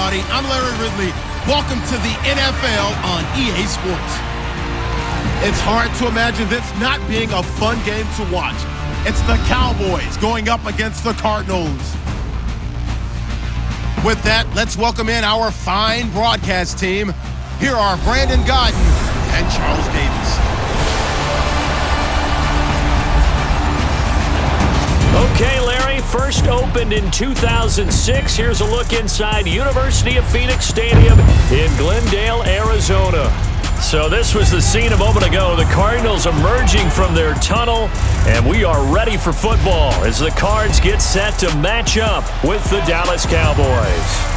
everybody. I'm Larry Ridley. Welcome to the NFL on EA Sports. It's hard to imagine this not being a fun game to watch. It's the Cowboys going up against the Cardinals. With that, let's welcome in our fine broadcast team. Here are Brandon Godden and Charles Davis. Okay, Larry, first opened in 2006. Here's a look inside University of Phoenix Stadium in Glendale, Arizona. So this was the scene a moment ago. The Cardinals emerging from their tunnel, and we are ready for football as the Cards get set to match up with the Dallas Cowboys.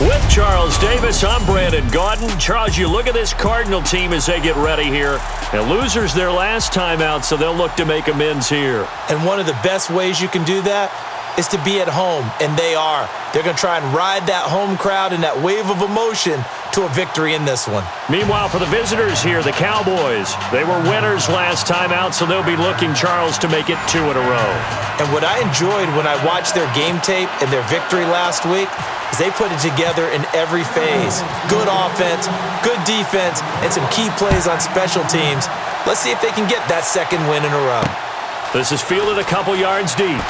With Charles Davis, I'm Brandon Godden. Charles, you look at this Cardinal team as they get ready here. And losers their last time out, so they'll look to make amends here. And one of the best ways you can do that is to be at home, and they are. They're going to try and ride that home crowd and that wave of emotion to a victory in this one. Meanwhile, for the visitors here, the Cowboys, they were winners last time out, so they'll be looking, Charles, to make it 2 in a row. And what I enjoyed when I watched their game tape and their victory last week is they put it together in every phase. Good offense, good defense, and some key plays on special teams. Let's see if they can get that second win in a row. This is fielded a couple yards deep.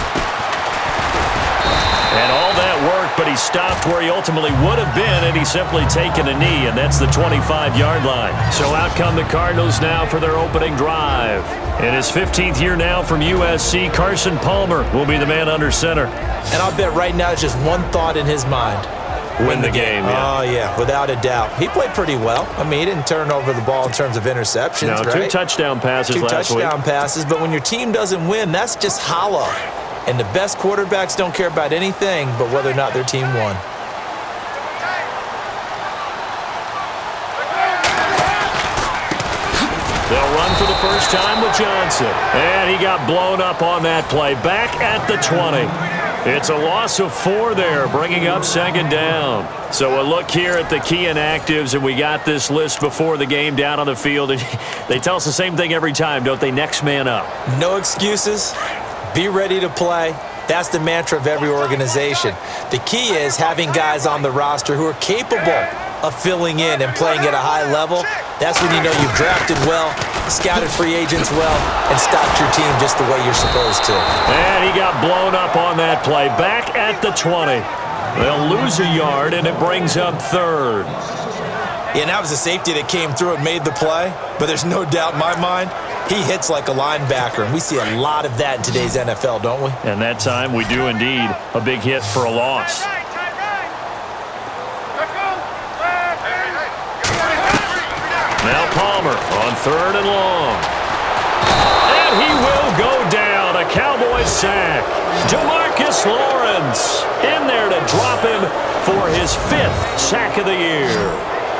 And all that worked, but he stopped where he ultimately would have been, and he's simply taken a knee, and that's the 25-yard line. So out come the Cardinals now for their opening drive. In his 15th year now from USC, Carson Palmer will be the man under center. And I'll bet right now it's just one thought in his mind. Win the game, yeah. Oh, yeah, without a doubt. He played pretty well. I mean, he didn't turn over the ball in terms of interceptions, no, right? 2 touchdown passes last week. 2 touchdown passes, but when your team doesn't win, that's just hollow. And the best quarterbacks don't care about anything but whether or not their team won. They'll run for the first time with Johnson. And he got blown up on that play. Back at the 20. It's a loss of 4 there, bringing up second down. So a look here at the key inactives, and we got this list before the game down on the field. And they tell us the same thing every time, don't they? Next man up. No excuses. Be ready to play. That's the mantra of every organization. The key is having guys on the roster who are capable of filling in and playing at a high level. That's when you know you've drafted well, scouted free agents well, and stocked your team just the way you're supposed to. And he got blown up on that play. Back at the 20. They'll lose a yard, and it brings up third. Yeah, and that was a safety that came through and made the play. But there's no doubt in my mind, he hits like a linebacker, and we see a lot of that in today's NFL, don't we? And that time we do indeed. A big hit for a loss. Now Palmer on 3rd and long. And he will go down. A Cowboys sack. DeMarcus Lawrence in there to drop him for his 5th sack of the year.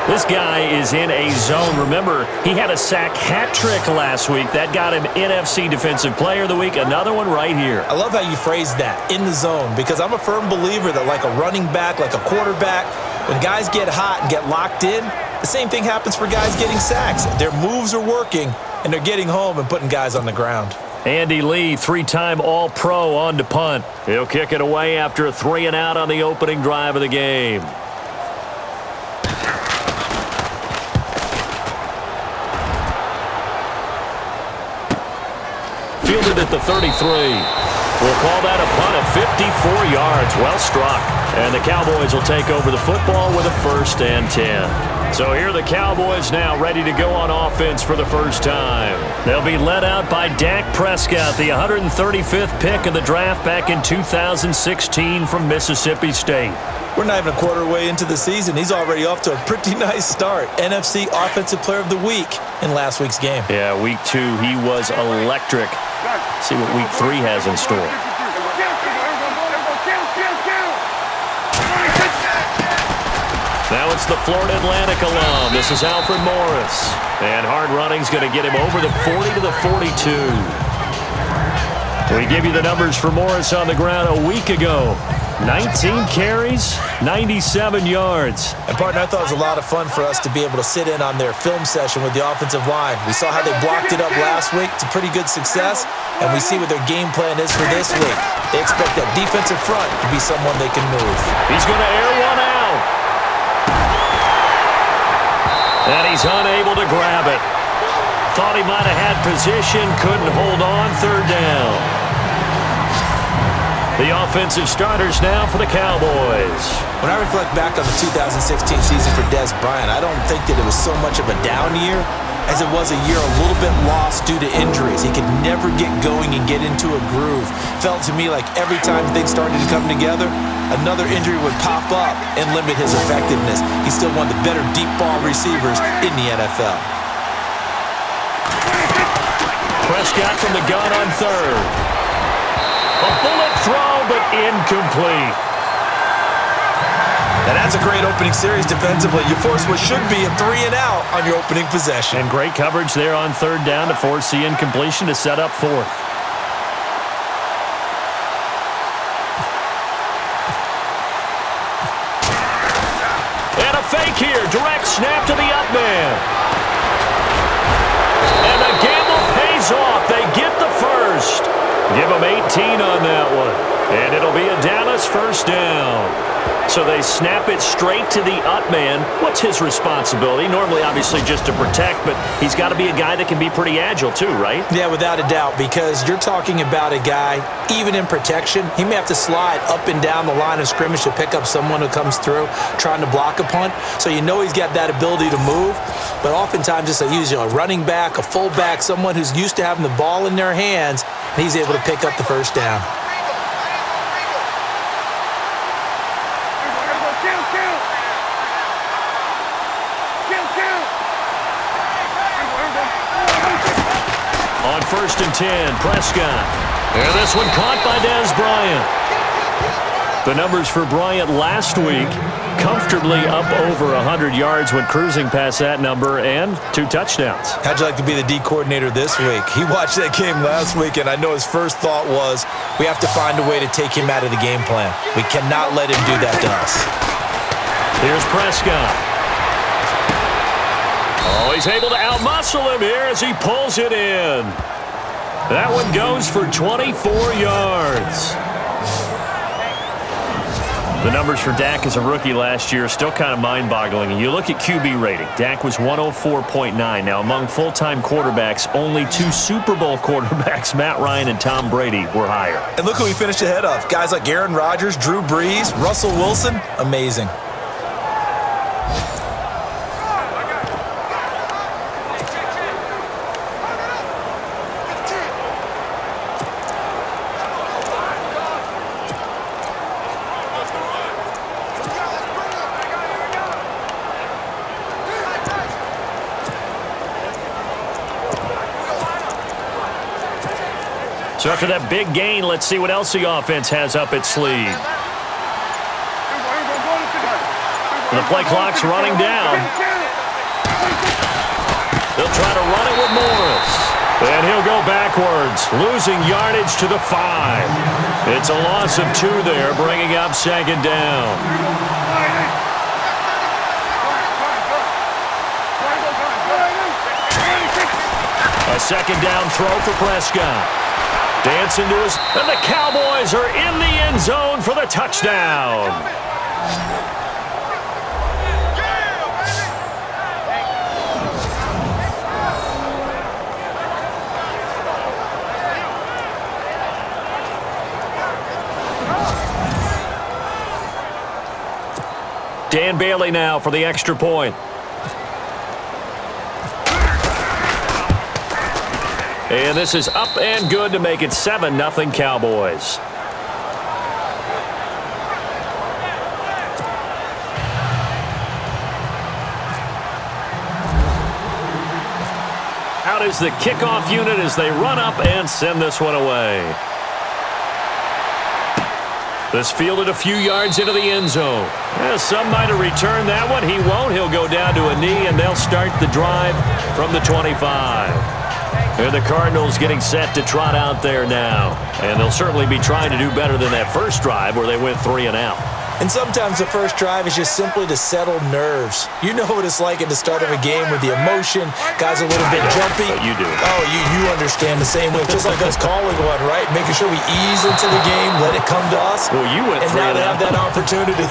This guy is in a zone. Remember, he had a sack hat trick last week. That got him NFC Defensive Player of the Week. Another one right here. I love how you phrase that, in the zone, because I'm a firm believer that like a running back, like a quarterback, when guys get hot and get locked in, the same thing happens for guys getting sacks. Their moves are working, and they're getting home and putting guys on the ground. Andy Lee, 3-time All-Pro on to punt. He'll kick it away after a 3-and-out on the opening drive of the game. Fielded at the 33. We'll call that a punt of 54 yards. Well struck. And the Cowboys will take over the football with a 1st and 10. So here are the Cowboys now ready to go on offense for the first time. They'll be led out by Dak Prescott, the 135th pick of the draft back in 2016 from Mississippi State. We're not even a quarter way into the season. He's already off to a pretty nice start. NFC Offensive Player of the Week in last week's game. Yeah, week 2, he was electric. See what week 3 has in store. Now it's the Florida Atlantic alum. This is Alfred Morris. And hard running's going to get him over the 40 to the 42. We give you the numbers for Morris on the ground a week ago. 19 carries, 97 yards. And, partner, I thought it was a lot of fun for us to be able to sit in on their film session with the offensive line. We saw how they blocked it up last week to pretty good success, and we see what their game plan is for this week. They expect that defensive front to be someone they can move. He's going to air one out. And he's unable to grab it. Thought he might have had position, couldn't hold on, third down. The offensive starters now for the Cowboys. When I reflect back on the 2016 season for Dez Bryant, I don't think that it was so much of a down year as it was a year a little bit lost due to injuries. He could never get going and get into a groove. Felt to me like every time things started to come together, another injury would pop up and limit his effectiveness. He's still one of the better deep ball receivers in the NFL. Prescott from the gun on third. A bullet throw, but incomplete. And that's a great opening series defensively. You force what should be a 3-and-out on your opening possession. And great coverage there on third down to force the incompletion to set up fourth. And a fake here. Direct snap to the up man. And the gamble pays off. They get the first. Give them 18 on that one. And it'll be a Dallas first down. So they snap it straight to the up man. What's his responsibility? Normally, obviously, just to protect, but he's got to be a guy that can be pretty agile too, right? Yeah, without a doubt, because you're talking about a guy, even in protection, he may have to slide up and down the line of scrimmage to pick up someone who comes through trying to block a punt. So you know he's got that ability to move, but oftentimes it's usually a running back, a fullback, someone who's used to having the ball in their hands, and he's able to pick up the first down. On 1st and 10, Prescott. And this one caught by Dez Bryant. The numbers for Bryant last week, comfortably up over 100 yards when cruising past that number, and 2 touchdowns. How'd you like to be the D coordinator this week? He watched that game last week, and I know his first thought was, we have to find a way to take him out of the game plan. We cannot let him do that to us. Here's Prescott. Oh, he's able to outmuscle him here as he pulls it in. That one goes for 24 yards. The numbers for Dak as a rookie last year are still kind of mind-boggling. And you look at QB rating. Dak was 104.9. Now, among full-time quarterbacks, only 2 Super Bowl quarterbacks, Matt Ryan and Tom Brady, were higher. And look who he finished ahead of. Guys like Aaron Rodgers, Drew Brees, Russell Wilson. Amazing. So after that big gain, let's see what else the offense has up its sleeve. The play clock's running down. They'll try to run it with Morris. And he'll go backwards, losing yardage to the 5. It's a loss of 2 there, bringing up 2nd down. A 2nd down throw for Prescott. Dancing to his, and the Cowboys are in the end zone for the touchdown. Dan Bailey now for the extra point. And this is up and good to make it 7-0 Cowboys. Out is the kickoff unit as they run up and send this one away. This fielded a few yards into the end zone. Some might have returned that one. He won't. He'll go down to a knee, and they'll start the drive from the 25. And the Cardinals getting set to trot out there now. And they'll certainly be trying to do better than that first drive where they went 3 and out. And sometimes the first drive is just simply to settle nerves. You know what it's like at the start of a game with the emotion. Guys are a little bit jumpy. You do. Oh, you understand the same way. Just like us calling one, right? Making sure we ease into the game, let it come to us. Well, you went 3 and out. And now they have that opportunity.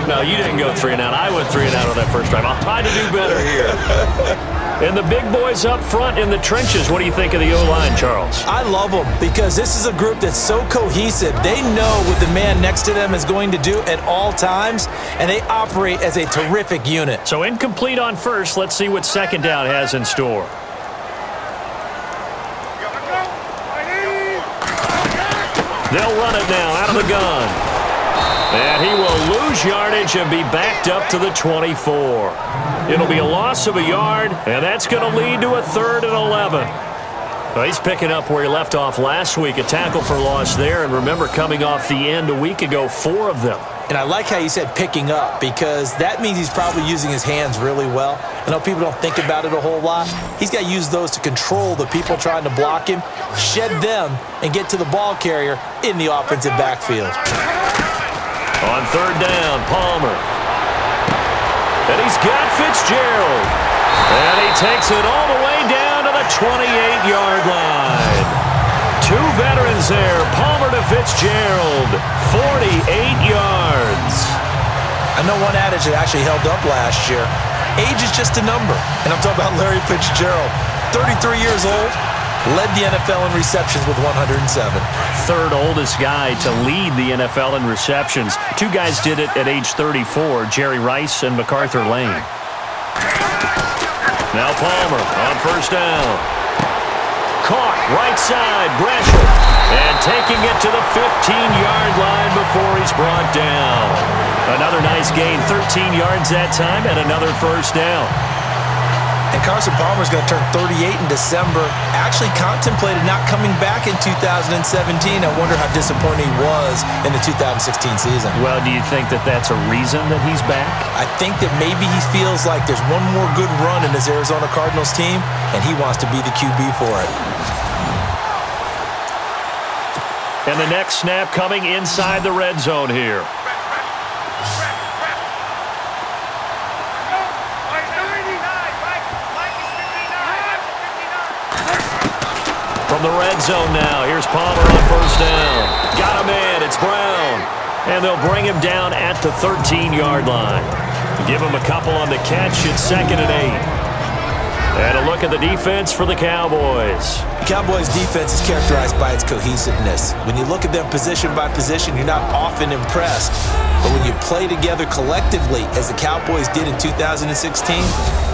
No, you didn't go 3 and out. I went 3 and out on that first drive. I'll try to do better here. And the big boys up front in the trenches. What do you think of the O-line, Charles? I love them because this is a group that's so cohesive. They know what the man next to them is going to do at all times, and they operate as a terrific unit. So incomplete on first. Let's see what second down has in store. They'll run it now out of the gun. And he will lose yardage and be backed up to the 24. It'll be a loss of a yard, and that's going to lead to a 3rd and 11. Well, he's picking up where he left off last week, a tackle for loss there. And remember, coming off the end a week ago, 4 of them. And I like how you said picking up because that means he's probably using his hands really well. I know people don't think about it a whole lot. He's got to use those to control the people trying to block him, shed them, and get to the ball carrier in the offensive backfield. On 3rd down, Palmer. And he's got Fitzgerald. And he takes it all the way down to the 28-yard line. 2 veterans there, Palmer to Fitzgerald, 48 yards. I know one adage that actually held up last year. Age is just a number. And I'm talking about Larry Fitzgerald, 33 years old, led the NFL in receptions with 107. 3rd oldest guy to lead the NFL in receptions. 2 guys did it at age 34, Jerry Rice and MacArthur Lane. Now Palmer on 1st down. Caught right side, Gresham. And taking it to the 15-yard line before he's brought down. Another nice gain, 13 yards that time, and another 1st down. And Carson Palmer's going to turn 38 in December. Actually contemplated not coming back in 2017. I wonder how disappointed he was in the 2016 season. Well, do you think that that's a reason that he's back? I think that maybe he feels like there's one more good run in this Arizona Cardinals team, and he wants to be the QB for it. And the next snap coming inside the red zone here. From the red zone now, here's Palmer on 1st down. Got him in, it's Brown. And they'll bring him down at the 13-yard line. Give him a couple on the catch, it's 2nd and 8. And a look at the defense for the Cowboys. The Cowboys' defense is characterized by its cohesiveness. When you look at them position by position, you're not often impressed. But when you play together collectively, as the Cowboys did in 2016,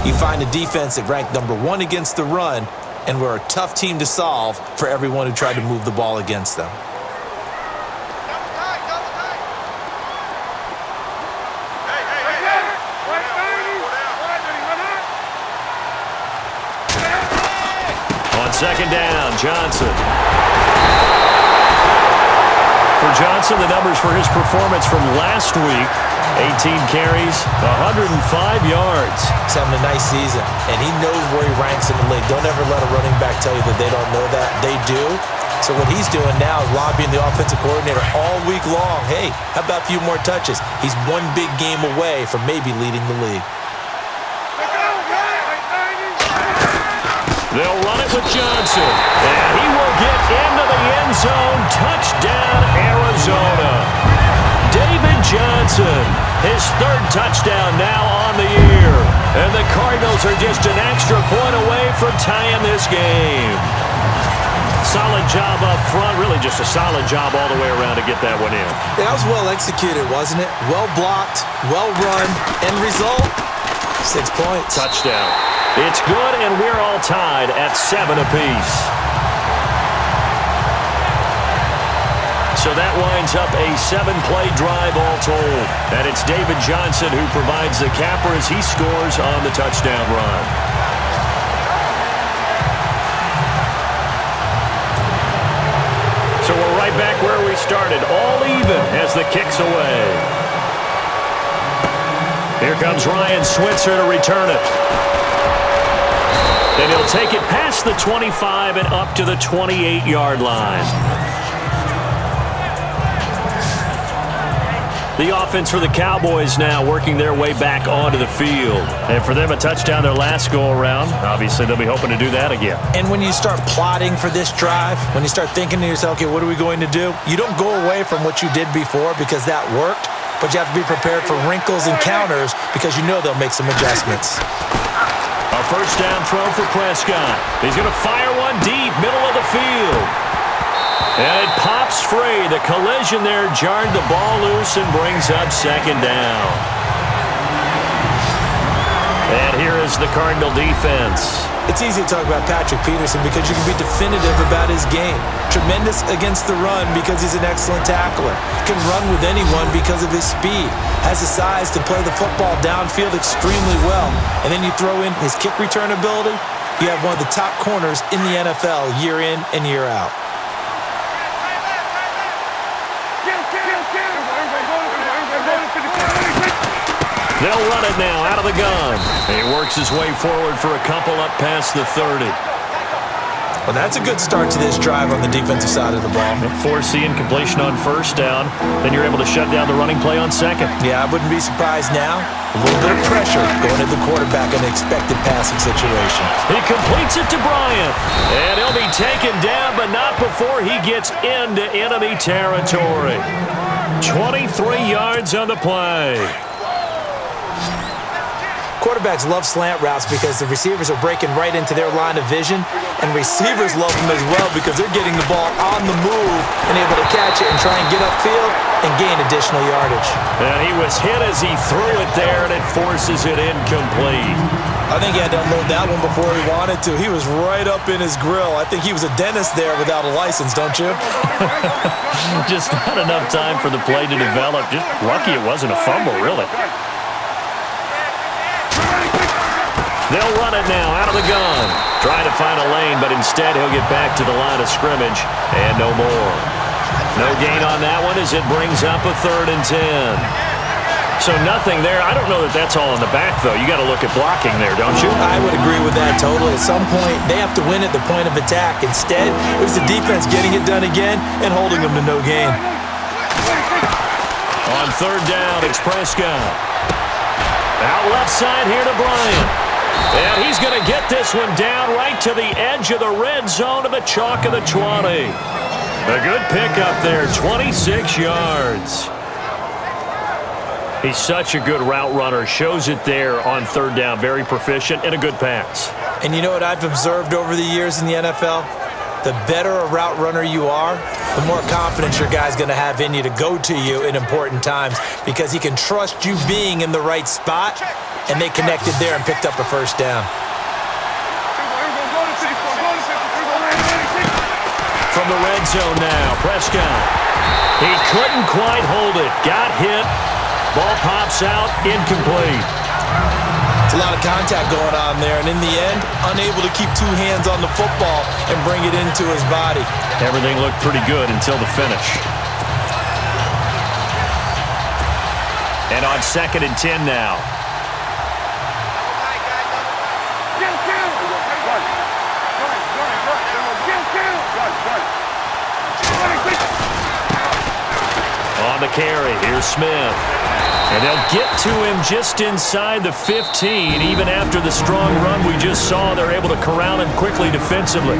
you find a defense that ranked number 1 against the run, and we're a tough team to solve for everyone who tried to move the ball against them. On 2nd down, Johnson. For Johnson, the numbers for his performance from last week, 18 carries, 105 yards. He's having a nice season, and he knows where he ranks in the league. Don't ever let a running back tell you that they don't know that. They do. So what he's doing now is lobbying the offensive coordinator all week long. Hey, how about a few more touches? He's one big game away from maybe leading the league. They'll run it with Johnson, and he will get into the end zone. Touchdown, Arizona. David Johnson, his 3rd touchdown now on the year. And the Cardinals are just an extra point away from tying this game. Solid job up front, really just a solid job all the way around to get that one in. That was well executed, wasn't it? Well blocked, well run, end result, 6 points. Touchdown. It's good, and we're all tied at 7 apiece. So that winds up a 7-play drive all told. And it's David Johnson who provides the capper as he scores on the touchdown run. So we're right back where we started, all even as the kick's away. Here comes Ryan Switzer to return it. And he'll take it past the 25 and up to the 28-yard line. The offense for the Cowboys now working their way back onto the field. And for them, a touchdown their last go-around. Obviously, they'll be hoping to do that again. And when you start plotting for this drive, when you start thinking to yourself, okay, what are we going to do? You don't go away from what you did before because that worked, but you have to be prepared for wrinkles and counters because you know they'll make some adjustments. A first down throw for Prescott. He's going to fire one deep, middle of the field. And it pops free. The collision there jarred the ball loose and brings up second down. And here is the Cardinal defense. It's easy to talk about Patrick Peterson because you can be definitive about his game. Tremendous against the run because he's an excellent tackler. Can run with anyone because of his speed. Has the size to play the football downfield extremely well. And then you throw in his kick return ability. You have one of the top corners in the NFL year in and year out. They'll run it now out of the gun. He works his way forward for a couple up past the 30. Well, that's a good start to this drive on the defensive side of the ball. Forcing completion on first down. Then you're able to shut down the running play on second. Yeah, I wouldn't be surprised now. A little bit of pressure going at the quarterback in an expected passing situation. He completes it to Bryant. And he'll be taken down, but not before he gets into enemy territory. 23 yards on the play. Quarterbacks love slant routes because the receivers are breaking right into their line of vision, and receivers love them as well because they're getting the ball on the move and able to catch it and try and get upfield and gain additional yardage. And he was hit as he threw it there, and it forces it incomplete. I think he had to unload that one before he wanted to. He was right up in his grill. I think he was a dentist there without a license, don't you? Just not enough time for the play to develop. Just lucky it wasn't a fumble, really. They'll run it now out of the gun. Trying to find a lane, but instead he'll get back to the line of scrimmage. And no more. No gain on that one as it brings up a 3rd and 10. So nothing there. I don't know that that's all in the back, though. You got to look at blocking there, don't you? I would agree with that totally. At some point, they have to win at the point of attack. Instead, it was the defense getting it done again and holding them to no gain. On 3rd down, it's Prescott. Out left side here to Bryant. And he's going to get this one down right to the edge of the red zone of the chalk of the 20. A good pickup there, 26 yards. He's such a good route runner. Shows it there on 3rd down. Very proficient and a good pass. And you know what I've observed over the years in the NFL? The better a route runner you are, the more confidence your guy's going to have in you to go to you in important times because he can trust you being in the right spot, and they connected there and picked up a first down. From the red zone now, Prescott. He couldn't quite hold it. Got hit. Ball pops out, incomplete. It's a lot of contact going on there, and in the end, unable to keep 2 hands on the football and bring it into his body. Everything looked pretty good until the finish. And on 2nd and 10 now. On the carry, here's Smith. And they'll get to him just inside the 15. Even after the strong run we just saw, they're able to corral him quickly defensively.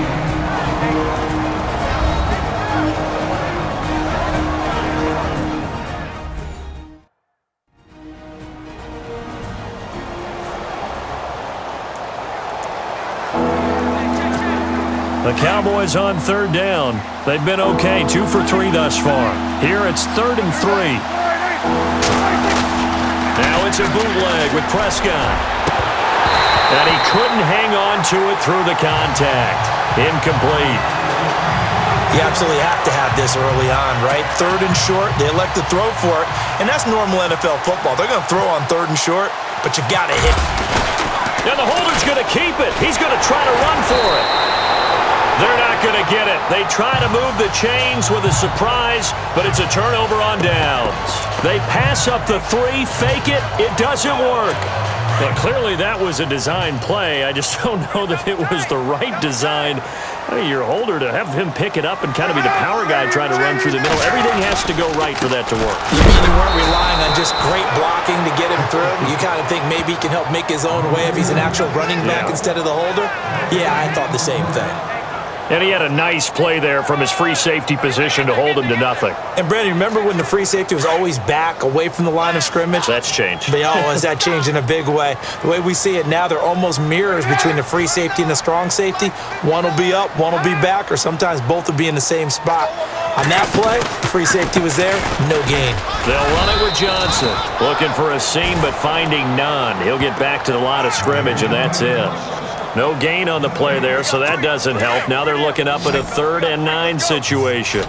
The Cowboys on 3rd down. They've been okay, 2 for 3 thus far. Here it's 3rd and 3. Now it's a bootleg with Prescott. And he couldn't hang on to it through the contact. Incomplete. You absolutely have to have this early on, right? 3rd and short, they elect to throw for it, and that's normal NFL football. They're going to throw on 3rd and short, but you got to hit. Now the holder's going to keep it. He's going to try to run for it. They're not going to get it. They try to move the chains with a surprise, but it's a turnover on downs. They pass up the 3, fake it. It doesn't work. But clearly that was a design play. I just don't know that it was the right design. Hey, your holder to have him pick it up and kind of be the power guy trying to run through the middle. Everything has to go right for that to work. You mean you weren't relying on just great blocking to get him through? You kind of think maybe he can help make his own way if he's an actual running back instead of the holder? Yeah, I thought the same thing. And he had a nice play there from his free safety position to hold him to nothing. And, Brandon, remember when the free safety was always back, away from the line of scrimmage? That's changed. Has that changed in a big way? The way we see it now, they're almost mirrors between the free safety and the strong safety. One will be up, one will be back, or sometimes both will be in the same spot. On that play, the free safety was there, no gain. They'll run it with Johnson. Looking for a seam, but finding none. He'll get back to the line of scrimmage, and that's it. No gain on the play there, so that doesn't help. Now they're looking up at a 3rd and 9 situation.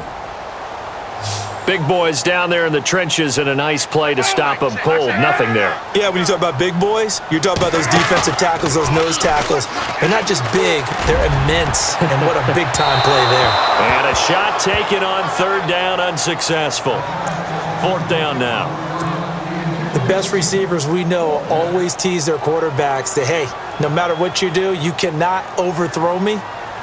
Big boys down there in the trenches and a nice play to stop them cold. Nothing there. Yeah, when you talk about big boys, you're talking about those defensive tackles, those nose tackles. They're not just big, they're immense. And what a big-time play there. And a shot taken on 3rd down, unsuccessful. 4th down now. The best receivers we know always tease their quarterbacks that, hey, no matter what you do, you cannot overthrow me.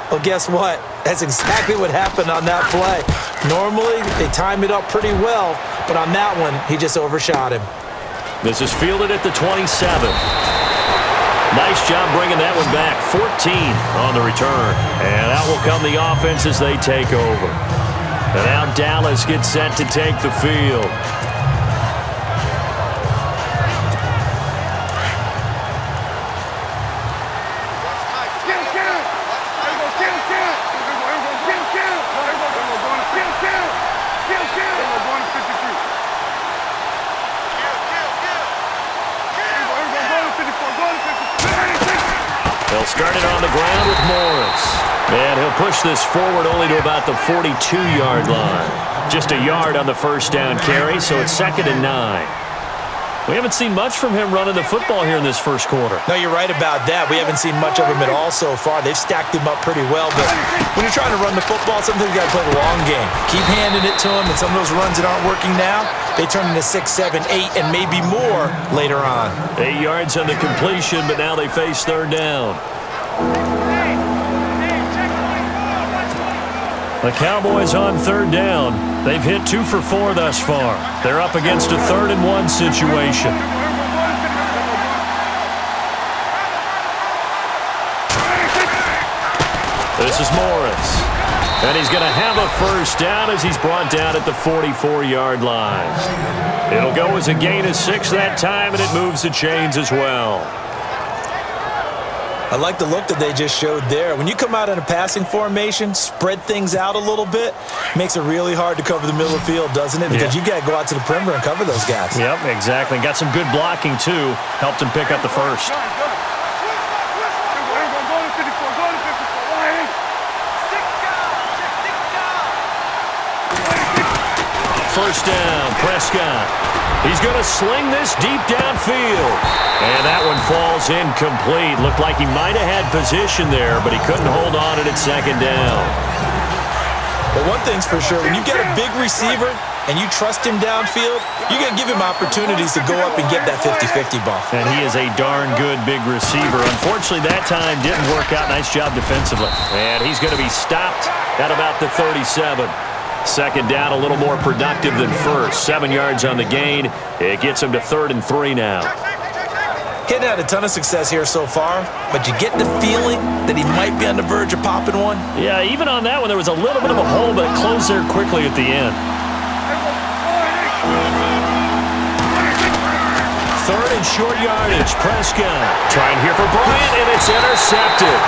Well, guess what? That's exactly what happened on that play. Normally, they time it up pretty well, but on that one, he just overshot him. This is fielded at the 27. Nice job bringing that one back. 14 on the return. And out will come the offense as they take over. And now Dallas gets set to take the field. They'll start it on the ground with Morris. And he'll push this forward only to about the 42-yard line. Just a yard on the first down carry, so it's 2nd and 9. We haven't seen much from him running the football here in this first quarter. No, you're right about that. We haven't seen much of him at all so far. They've stacked him up pretty well, but when you're trying to run the football, sometimes you got to play the long game. Keep handing it to him, and some of those runs that aren't working now, they turn into 6, 7, 8, and maybe more later on. 8 yards on the completion, but now they face 3rd down. The Cowboys on 3rd down. They've hit 2 for 4 thus far. They're up against a 3rd and 1 situation. This is Morris. And he's going to have a first down as he's brought down at the 44-yard line. It'll go as a gain of 6 that time, and it moves the chains as well. I like the look that they just showed there. When you come out in a passing formation, spread things out a little bit, makes it really hard to cover the middle of the field, doesn't it? Because you got to go out to the perimeter and cover those guys. Yep, exactly. Got some good blocking, too. Helped him pick up the first. First down, Prescott. He's going to sling this deep downfield. And that one falls incomplete. Looked like he might have had position there, but he couldn't hold on it at 2nd down. But one thing's for sure, when you get a big receiver and you trust him downfield, you're going to give him opportunities to go up and get that 50-50 ball. And he is a darn good big receiver. Unfortunately, that time didn't work out. Nice job defensively. And he's going to be stopped at about the 37. 2nd down, a little more productive than first. 7 yards on the gain. It gets him to 3rd and 3 now. He had a ton of success here so far, but you get the feeling that he might be on the verge of popping one. Yeah, even on that one, there was a little bit of a hole, but it closed there quickly at the end. 3rd and short yardage. Prescott trying here for Bryant, and it's intercepted.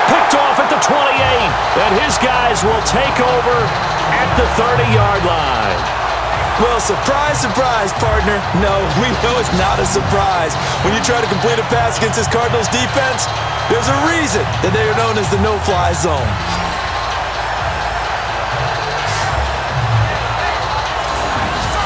Picked off at the 28, and his guys will take over at the 30-yard line. Well, surprise, surprise, partner. No, we know it's not a surprise. When you try to complete a pass against this Cardinals defense, there's a reason that they are known as the no-fly zone.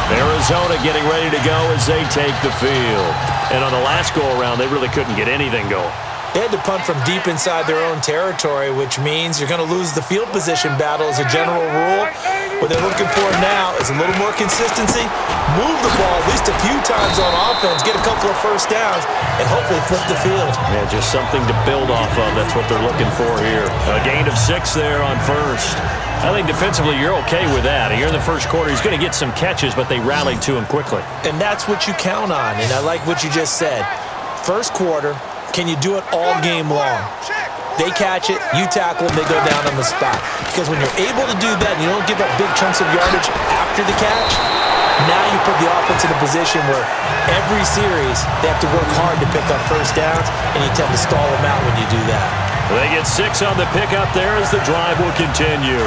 Arizona getting ready to go as they take the field. And on the last go-around, they really couldn't get anything going. They had to punt from deep inside their own territory, which means you're going to lose the field position battle as a general rule. What they're looking for now is a little more consistency, move the ball at least a few times on offense, get a couple of first downs, and hopefully flip the field. Yeah, just something to build off of. That's what they're looking for here. A gain of 6 there on first. I think defensively you're okay with that. Here in the first quarter, he's going to get some catches, but they rallied to him quickly. And that's what you count on, and I like what you just said. First quarter, can you do it all game long? They catch it, you tackle them, they go down on the spot. Because when you're able to do that and you don't give up big chunks of yardage after the catch, now you put the offense in a position where every series they have to work hard to pick up first downs, and you tend to stall them out when you do that. They get 6 on the pickup there as the drive will continue.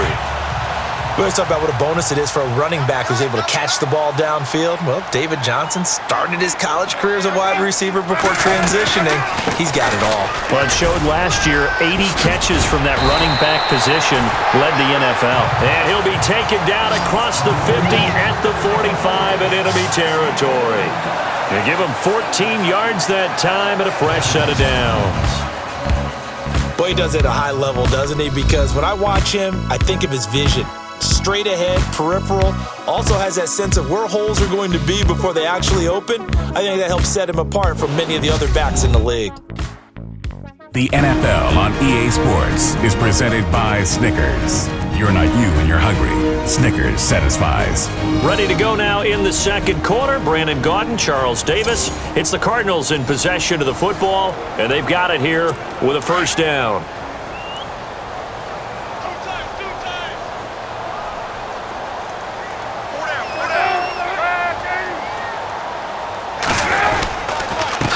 We always talk about what a bonus it is for a running back who's able to catch the ball downfield. Well, David Johnson started his college career as a wide receiver before transitioning. He's got it all. Well, it showed last year 80 catches from that running back position led the NFL. And he'll be taken down across the 50 at the 45 in enemy territory. They give him 14 yards that time and a fresh set of downs. Boy, he does it at a high level, doesn't he? Because when I watch him, I think of his vision. Straight ahead, peripheral, also has that sense of where holes are going to be before they actually open. I think that helps set him apart from many of the other backs in the league. The NFL on EA Sports is presented by Snickers. You're not you when you're hungry. Snickers satisfies. Ready to go now in the second quarter. Brandon Gaudin, Charles Davis. It's the Cardinals in possession of the football, and they've got it here with a first down.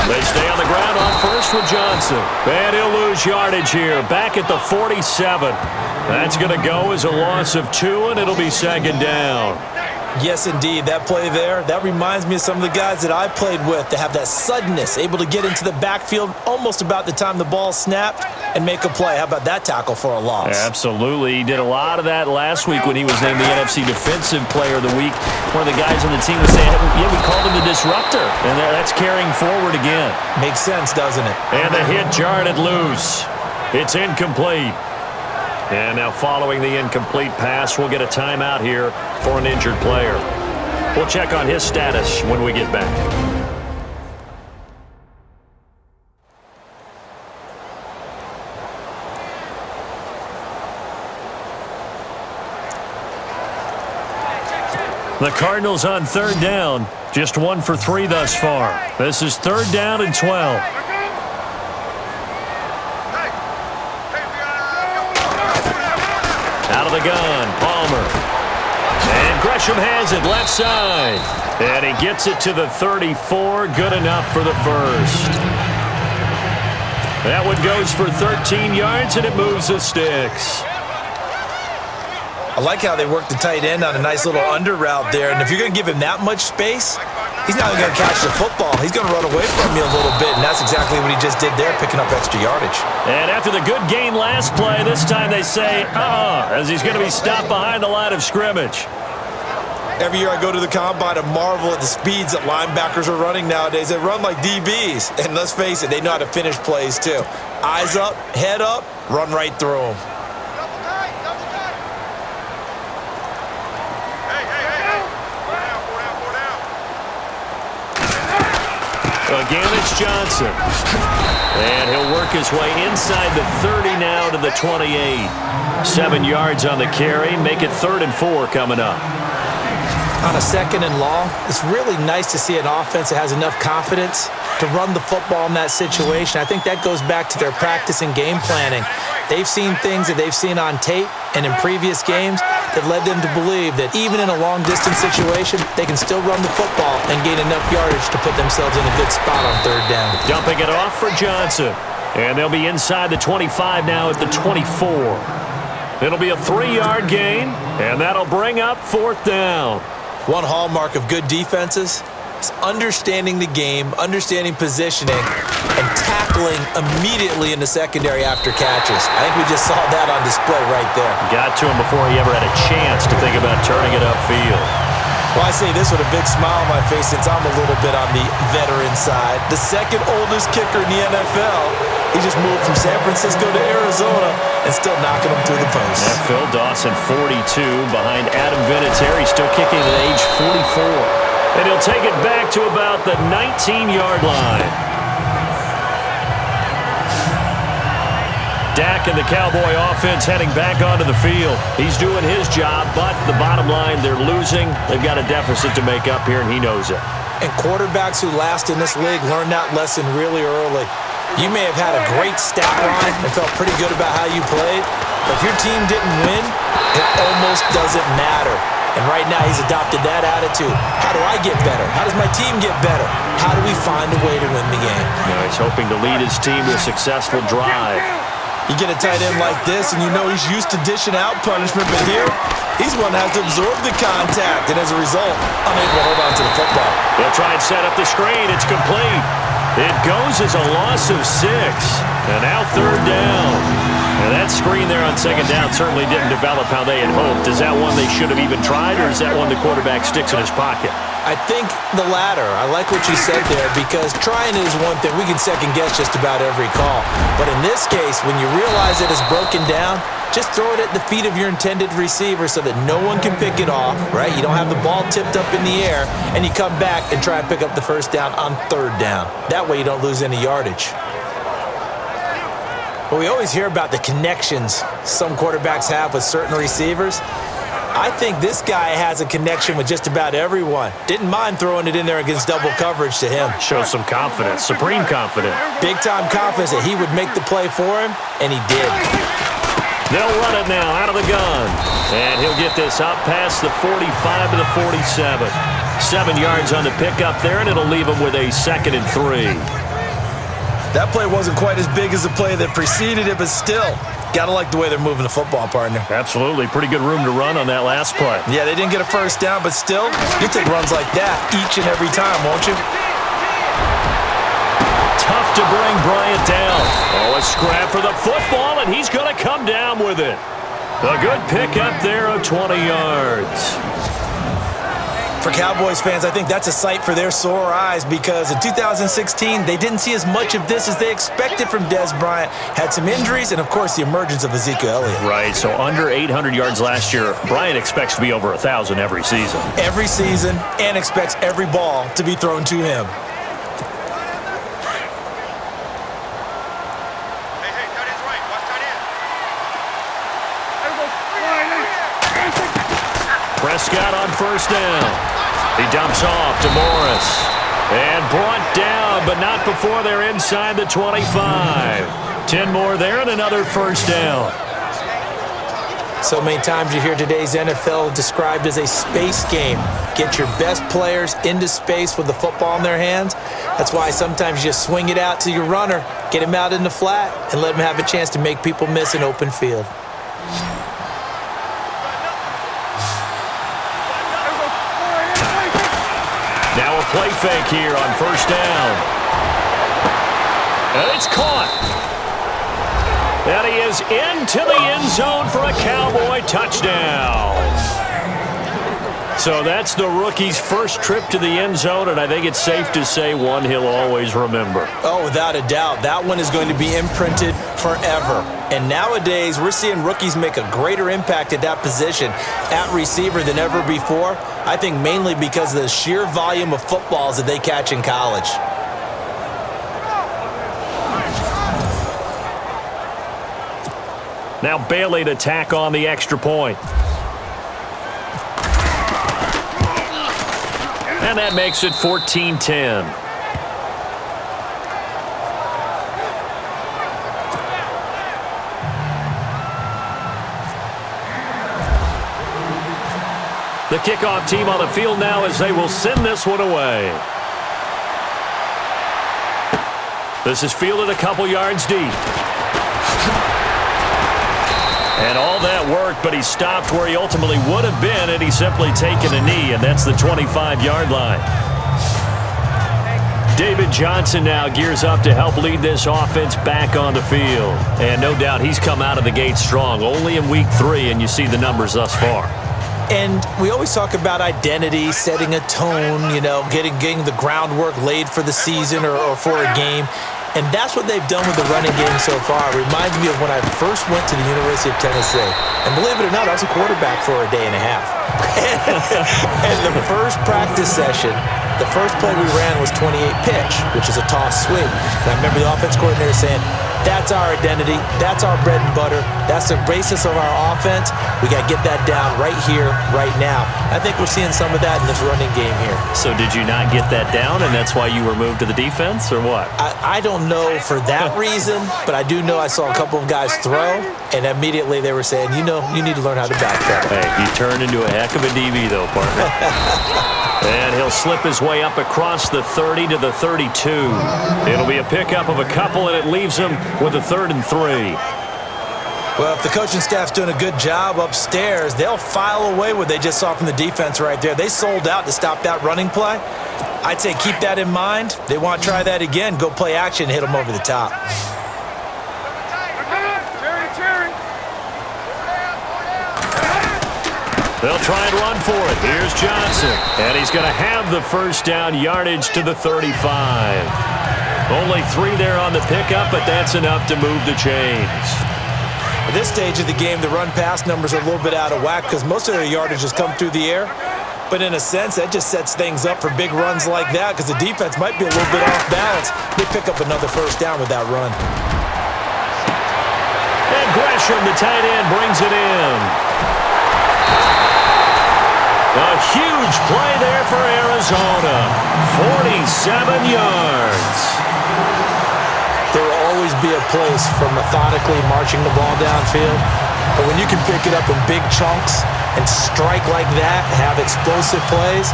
They stay on the ground on first with Johnson. And he'll lose yardage here. Back at the 47. That's going to go as a loss of 2, and it'll be second down. Yes, indeed. That play there, that reminds me of some of the guys that I played with to have that suddenness, able to get into the backfield almost about the time the ball snapped and make a play. How about that tackle for a loss? Absolutely. He did a lot of that last week when he was named the NFC Defensive Player of the Week. One of the guys on the team was saying, yeah, we called him the disruptor. And that's carrying forward again. Makes sense, doesn't it? And the hit jarred it loose. It's incomplete. And now following the incomplete pass, we'll get a timeout here for an injured player. We'll check on his status when we get back. The Cardinals on third down, just 1 for 3 thus far. This is third down and 12. Out of the gun, Palmer. And Gresham has it left side. And he gets it to the 34. Good enough for the first. That one goes for 13 yards, and it moves the sticks. I like how they work the tight end on a nice little under route there. And if you're going to give him that much space, he's not going to catch the football. He's going to run away from you a little bit, and that's exactly what he just did there, picking up extra yardage. And after the good gain last play, this time they say, as he's going to be stopped behind the line of scrimmage. Every year I go to the combine and marvel at the speeds that linebackers are running nowadays. They run like DBs, and let's face it, they know how to finish plays too. Eyes up, head up, run right through them. Again, it's Johnson. And he'll work his way inside the 30 now to the 28. 7 yards on the carry. Make it 3rd and 4 coming up. On a 2nd and long, it's really nice to see an offense that has enough confidence to run the football in that situation. I think that goes back to their practice and game planning. They've seen things that they've seen on tape and in previous games that led them to believe that even in a long-distance situation, they can still run the football and gain enough yardage to put themselves in a good spot on third down. Dumping it off for Johnson. And they'll be inside the 25 now at the 24. It'll be a 3-yard gain, and that'll bring up 4th down. One hallmark of good defenses is understanding the game, understanding positioning, and tackling immediately in the secondary after catches. I think we just saw that on display right there. Got to him before he ever had a chance to think about turning it upfield. Well, I say this with a big smile on my face since I'm a little bit on the veteran side. The second oldest kicker in the NFL. He just moved from San Francisco to Arizona and still knocking them through the post. Yeah, Phil Dawson, 42, behind Adam Vinatieri, still kicking at age 44. And he'll take it back to about the 19-yard line. Dak and the Cowboy offense heading back onto the field. He's doing his job, but the bottom line, they're losing. They've got a deficit to make up here, and he knows it. And quarterbacks who last in this league learn that lesson really early. You may have had a great stat line and felt pretty good about how you played, but if your team didn't win, it almost doesn't matter. And right now, he's adopted that attitude. How do I get better? How does my team get better? How do we find a way to win the game? Now he's hoping to lead his team to a successful drive. You get a tight end like this, and you know he's used to dishing out punishment, but here, he's one that has to absorb the contact, and as a result, unable to hold on to the football. They'll try and set up the screen. It's complete. It goes as a loss of 6, and now third down. And that screen there on second down certainly didn't develop how they had hoped. Is that one they should have even tried, or is that one the quarterback sticks in his pocket? I think the latter. I like what you said there because trying is one thing. We can second guess just about every call. But in this case, when you realize it is broken down, just throw it at the feet of your intended receiver so that no one can pick it off, right? You don't have the ball tipped up in the air, and you come back and try and pick up the first down on third down. That way you don't lose any yardage. But we always hear about the connections some quarterbacks have with certain receivers. I think this guy has a connection with just about everyone. Didn't mind throwing it in there against double coverage to him. Shows some confidence, supreme confidence. Big-time confidence that he would make the play for him, and he did. They'll run it now out of the gun. And he'll get this up past the 45 to the 47. 7 yards on the pickup there, and it'll leave him with a 2nd and 3. That play wasn't quite as big as the play that preceded it, but still, gotta like the way they're moving the football, partner. Absolutely. Pretty good room to run on that last play. Yeah, they didn't get a first down, but still, you take runs like that each and every time, won't you? Tough to bring Bryant down. Oh, a scrap for the football, and he's going to come down with it. A good pickup there of 20 yards. For Cowboys fans, I think that's a sight for their sore eyes because in 2016, they didn't see as much of this as they expected from Dez Bryant. Had some injuries and, of course, the emergence of Ezekiel Elliott. Right, so under 800 yards last year. Bryant expects to be over 1,000 every season. Every season, and expects every ball to be thrown to him. Prescott on first down. He dumps off to Morris. And brought down, but not before they're inside the 25. 10 more there and another first down. So many times you hear today's NFL described as a space game. Get your best players into space with the football in their hands. That's why sometimes you just swing it out to your runner, get him out in the flat, and let him have a chance to make people miss an open field. Now a play fake here on first down. And it's caught. And he is into the end zone for a Cowboy touchdown. So that's the rookie's first trip to the end zone, and I think it's safe to say one he'll always remember. Oh, without a doubt. That one is going to be imprinted forever. And nowadays, we're seeing rookies make a greater impact at that position at receiver than ever before. I think mainly because of the sheer volume of footballs that they catch in college. Now Bailey to tack on the extra point. And that makes it 14-10. The kickoff team on the field now as they will send this one away. This is fielded a couple yards deep. And all that worked, but he stopped where he ultimately would have been had he simply taken a knee, and that's the 25-yard line. David Johnson now gears up to help lead this offense back on the field. And no doubt he's come out of the gate strong, only in week 3, and you see the numbers thus far. And we always talk about identity, setting a tone, getting the groundwork laid for the season or for a game. And that's what they've done with the running game so far. It reminds me of when I first went to the University of Tennessee. And believe it or not, I was a quarterback for a day and a half. And the first practice session, the first play we ran was 28 pitch, which is a toss swing. And I remember the offense coordinator saying, that's our identity. That's our bread and butter. That's the basis of our offense. We got to get that down right here, right now. I think we're seeing some of that in this running game here. So did you not get that down, and that's why you were moved to the defense, or what? I don't know for that reason, but I do know I saw a couple of guys throw, and immediately they were saying, you need to learn how to backpedal. Hey, you turned into a heck of a DB, though, partner. And he'll slip his way up across the 30 to the 32. It'll be a pickup of a couple, and it leaves him with a 3rd and 3. Well, if the coaching staff's doing a good job upstairs, they'll file away what they just saw from the defense right there. They sold out to stop that running play. I'd say keep that in mind. They want to try that again. Go play action and hit them over the top. They'll try and run for it. Here's Johnson. And he's going to have the first down, yardage to the 35. Only 3 there on the pickup, but that's enough to move the chains. At this stage of the game, the run-pass numbers are a little bit out of whack because most of their yardage has come through the air. But in a sense, that just sets things up for big runs like that because the defense might be a little bit off balance. They pick up another first down with that run. And Gresham, the tight end, brings it in. A huge play there for Arizona. 47 yards. There will always be a place for methodically marching the ball downfield. But when you can pick it up in big chunks and strike like that, have explosive plays,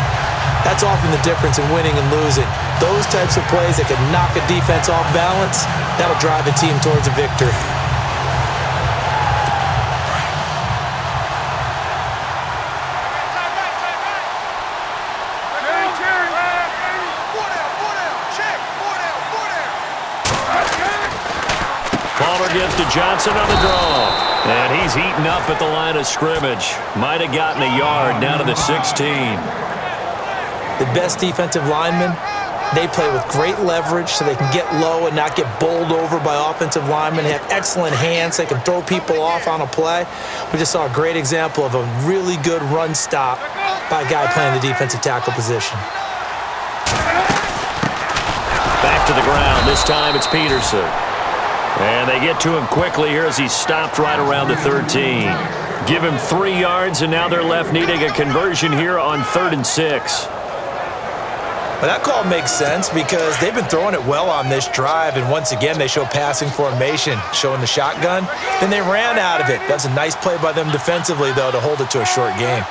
that's often the difference in winning and losing. Those types of plays that can knock a defense off balance, that'll drive a team towards a victory. Gets to Johnson on the draw. And he's eaten up at the line of scrimmage. Might have gotten a yard down to the 16. The best defensive linemen, they play with great leverage so they can get low and not get bowled over by offensive linemen. They have excellent hands. They can throw people off on a play. We just saw a great example of a really good run stop by a guy playing the defensive tackle position. Back to the ground. This time it's Peterson. And they get to him quickly here as he stopped right around the 13. Give him 3 yards, and now they're left needing a conversion here on 3rd and 6. Well, that call makes sense because they've been throwing it well on this drive, and once again they show passing formation, showing the shotgun. Then they ran out of it. That's a nice play by them defensively, though, to hold it to a short gain.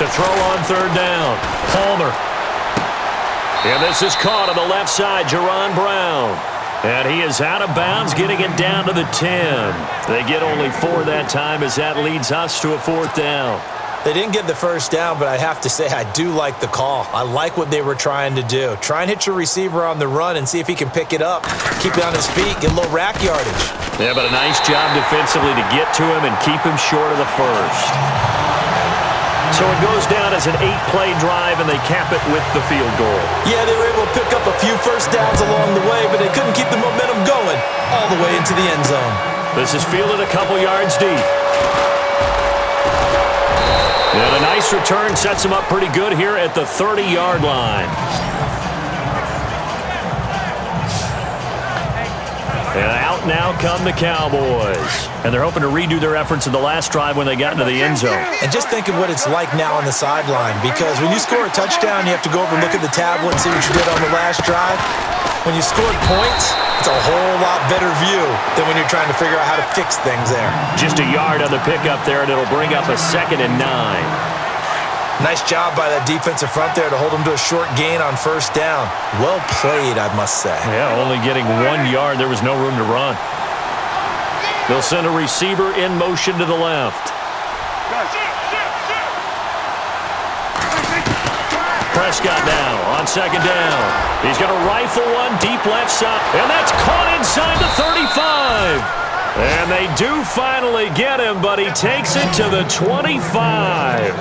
To throw on 3rd down, Palmer. And this is caught on the left side, Jerron Brown. And he is out of bounds, getting it down to the 10. They get only 4 that time as that leads us to a 4th down. They didn't get the first down, but I have to say I do like the call. I like what they were trying to do. Try and hit your receiver on the run and see if he can pick it up. Keep it on his feet, get a little rack yardage. Yeah, but a nice job defensively to get to him and keep him short of the first. So it goes down as an 8-play drive, and they cap it with the field goal. Yeah, they were able to pick up a few first downs along the way, but they couldn't keep the momentum going all the way into the end zone. This is fielded a couple yards deep. And a nice return sets him up pretty good here at the 30-yard line. And out now come the Cowboys. And they're hoping to redo their efforts in the last drive when they got into the end zone. And just think of what it's like now on the sideline, because when you score a touchdown, you have to go over and look at the tablet and see what you did on the last drive. When you scored points, it's a whole lot better view than when you're trying to figure out how to fix things there. Just a yard on the pickup there, and it'll bring up a 2nd and 9. Nice job by that defensive front there to hold them to a short gain on 1st down. Well played, I must say. Yeah, only getting 1 yard. There was no room to run. They'll send a receiver in motion to the left. Prescott now on 2nd down. He's going to rifle one deep left side, and that's caught inside the 35. And they do finally get him, but he takes it to the 25.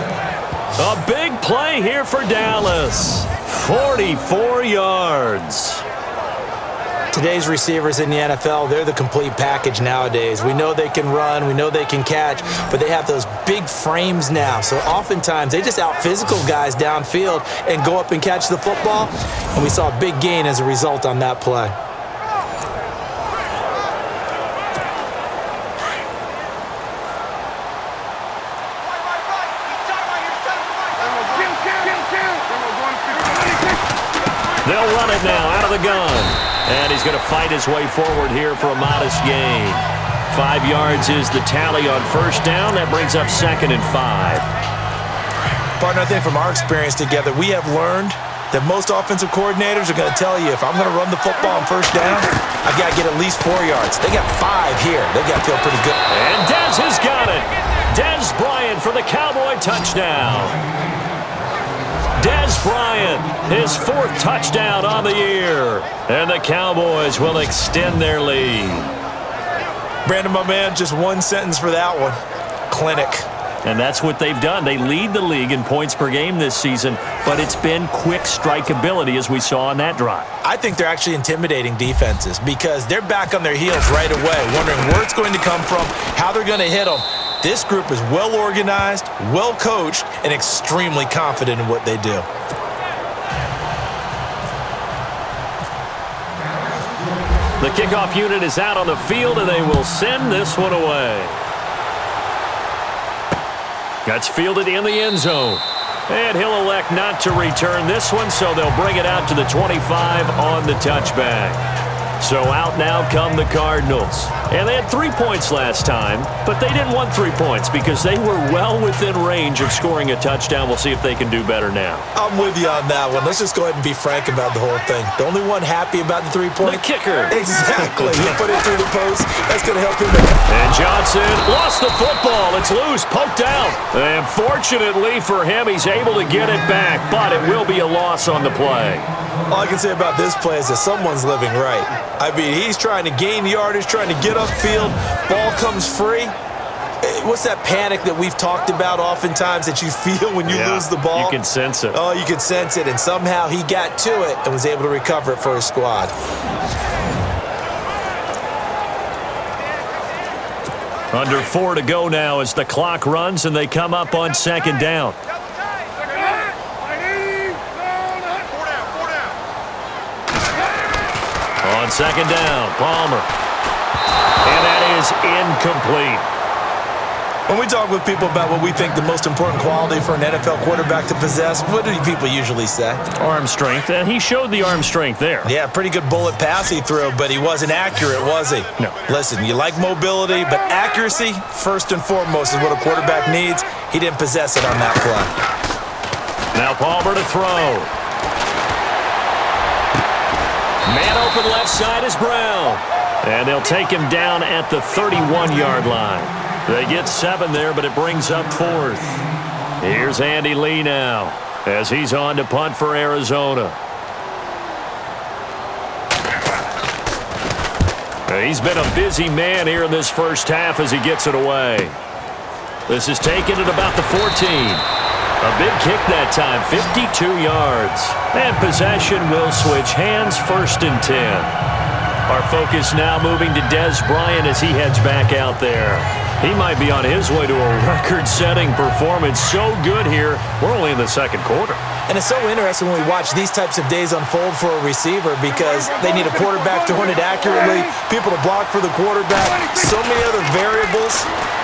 A big play here for Dallas. 44 yards. Today's receivers in the NFL, they're the complete package nowadays. We know they can run, we know they can catch, but they have those big frames now. So oftentimes they just out-physical guys downfield and go up and catch the football. And we saw a big gain as a result on that play. They'll run it now out of the gun. And he's going to fight his way forward here for a modest gain. 5 yards is the tally on first down. That brings up 2nd and 5. Partner, I think from our experience together, we have learned that most offensive coordinators are going to tell you, if I'm going to run the football on first down, I've got to get at least 4 yards. They got 5 here. They've got to feel pretty good. And Dez has got it. Dez Bryant for the Cowboy touchdown. Dez Bryant, his 4th touchdown on the year. And the Cowboys will extend their lead. Brandon, my man, just one sentence for that one. Clinic. And that's what they've done. They lead the league in points per game this season, but it's been quick strike ability as we saw on that drive. I think they're actually intimidating defenses because they're back on their heels right away, wondering where it's going to come from, how they're going to hit them. This group is well organized, well coached, and extremely confident in what they do. The kickoff unit is out on the field, and they will send this one away. That's fielded in the end zone. And he'll elect not to return this one, so they'll bring it out to the 25 on the touchback. So out now come the Cardinals. And they had 3 points last time, but they didn't want 3 points because they were well within range of scoring a touchdown. We'll see if they can do better now. I'm with you on that one. Let's just go ahead and be frank about the whole thing. The only one happy about the 3-point? The kicker. Exactly. He put it through the post. That's going to help him. And Johnson lost the football. It's loose, poked out. And fortunately for him, he's able to get it back, but it will be a loss on the play. All I can say about this play is that someone's living right. I mean, he's trying to gain yardage, trying to get upfield. Ball comes free. What's that panic that we've talked about oftentimes that you feel when you lose the ball? You can sense it. Oh, you can sense it. And somehow he got to it and was able to recover it for his squad. Under 4 to go now as the clock runs and they come up on 2nd down. On 2nd down, Palmer. And that is incomplete. When we talk with people about what we think the most important quality for an NFL quarterback to possess, what do people usually say? Arm strength, and he showed the arm strength there. Yeah, pretty good bullet pass he threw, but he wasn't accurate, was he? No. Listen, you like mobility, but accuracy, first and foremost, is what a quarterback needs. He didn't possess it on that play. Now Palmer to throw. Man open left side is Brown. And they'll take him down at the 31-yard line. They get 7 there, but it brings up 4th. Here's Andy Lee now as he's on to punt for Arizona. He's been a busy man here in this first half as he gets it away. This is taken at about the 14. A big kick that time, 52 yards. And possession will switch hands, 1st and 10. Our focus now moving to Dez Bryant as he heads back out there. He might be on his way to a record-setting performance. So good here. We're only in the 2nd quarter. And it's so interesting when we watch these types of days unfold for a receiver because they need a quarterback to run it accurately, people to block for the quarterback, so many other variables.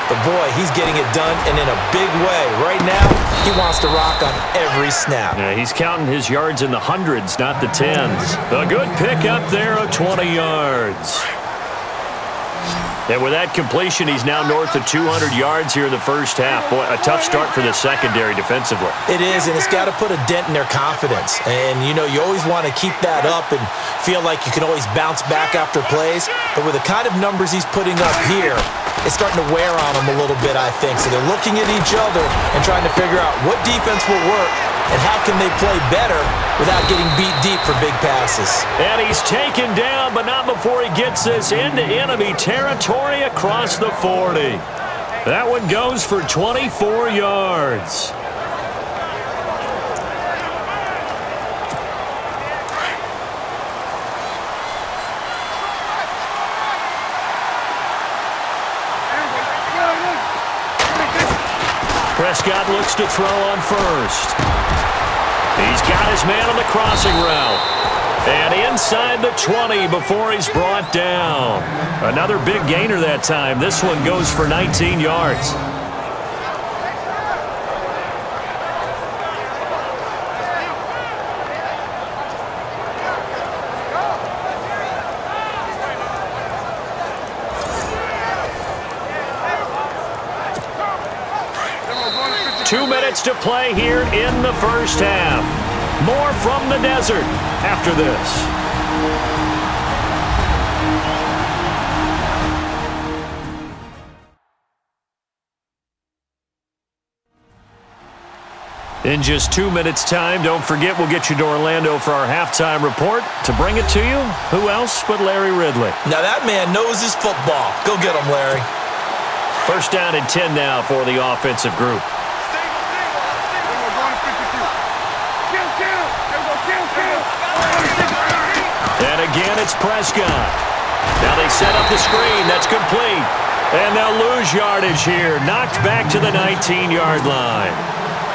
But boy, he's getting it done, and in a big way. Right now, he wants to rock on every snap. Yeah, he's counting his yards in the hundreds, not the tens. A good pick up there of 20 yards. And with that completion, he's now north of 200 yards here in the first half. Boy, a tough start for the secondary defensively. It is, and it's got to put a dent in their confidence. And, you know, you always want to keep that up and feel like you can always bounce back after plays. But with the kind of numbers he's putting up here, it's starting to wear on them a little bit, I think. So they're looking at each other and trying to figure out what defense will work and how can they play better without getting beat deep for big passes. And he's taken down, but not before he gets this into enemy territory across the 40. That one goes for 24 yards. Prescott looks to throw on first. He's got his man on the crossing route. And inside the 20 before he's brought down. Another big gainer that time. This one goes for 19 yards. Two minutes to play here in the first half. More from the desert after this. In just 2 minutes' time, don't forget we'll get you to Orlando for our halftime report. To bring it to you, who else but Larry Ridley? Now that man knows his football. Go get him, Larry. First down and 10 now for the offensive group. And again, it's Prescott. Now they set up the screen. That's complete. And they'll lose yardage here. Knocked back to the 19-yard line.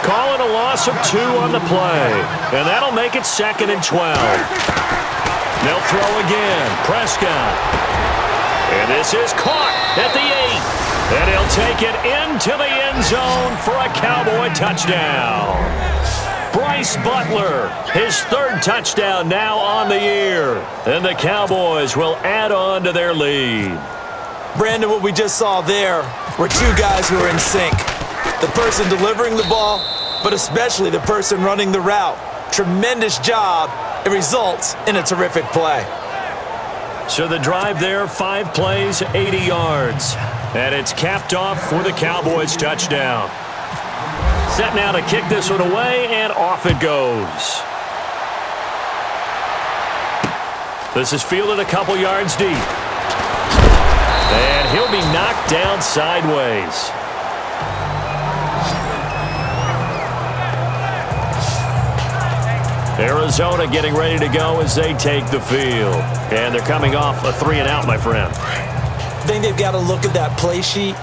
Call it a loss of 2 on the play. And that'll make it 2nd and 12. They'll throw again. Prescott. And this is caught at the 8. And he'll take it into the end zone for a Cowboy touchdown. Bryce Butler, his 3rd touchdown now on the year. And the Cowboys will add on to their lead. Brandon, what we just saw there were 2 guys who are in sync. The person delivering the ball, but especially the person running the route. Tremendous job. It results in a terrific play. So the drive there, 5 plays, 80 yards. And it's capped off for the Cowboys touchdown. Set now to kick this one away, and off it goes. This is fielded a couple yards deep. And he'll be knocked down sideways. Arizona getting ready to go as they take the field. And they're coming off a 3 and out, my friend. I think they've got to look at that play sheet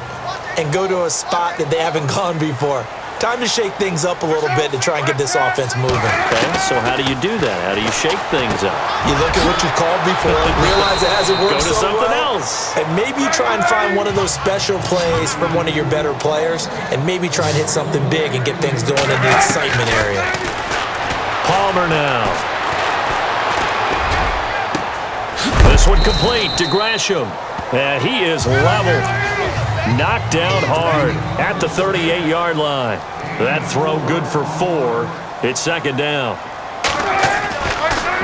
and go to a spot that they haven't gone before. Time to shake things up a little bit to try and get this offense moving. Okay, so how do you do that? How do you shake things up? You look at what you called before, realize it hasn't worked Go to so something well, else. and maybe try and find one of those special plays from one of your better players, and maybe try and hit something big and get things going in the excitement area. Palmer now. This one complete to Gresham. And he is level. Knocked down hard at the 38-yard line. That throw good for 4. It's 2nd down.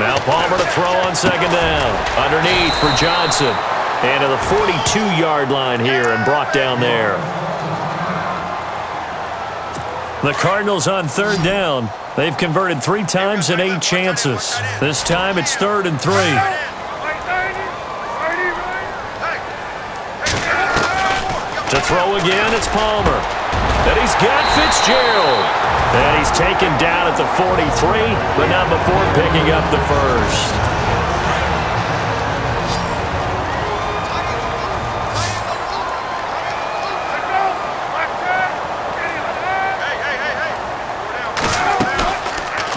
Now Palmer to throw on 2nd down. Underneath for Johnson. And to the 42-yard line here and brought down there. The Cardinals on 3rd down. They've converted 3 times in 8 chances. This time it's 3rd and 3. To throw again, it's Palmer. And he's got Fitzgerald. And he's taken down at the 43, but not before picking up the first.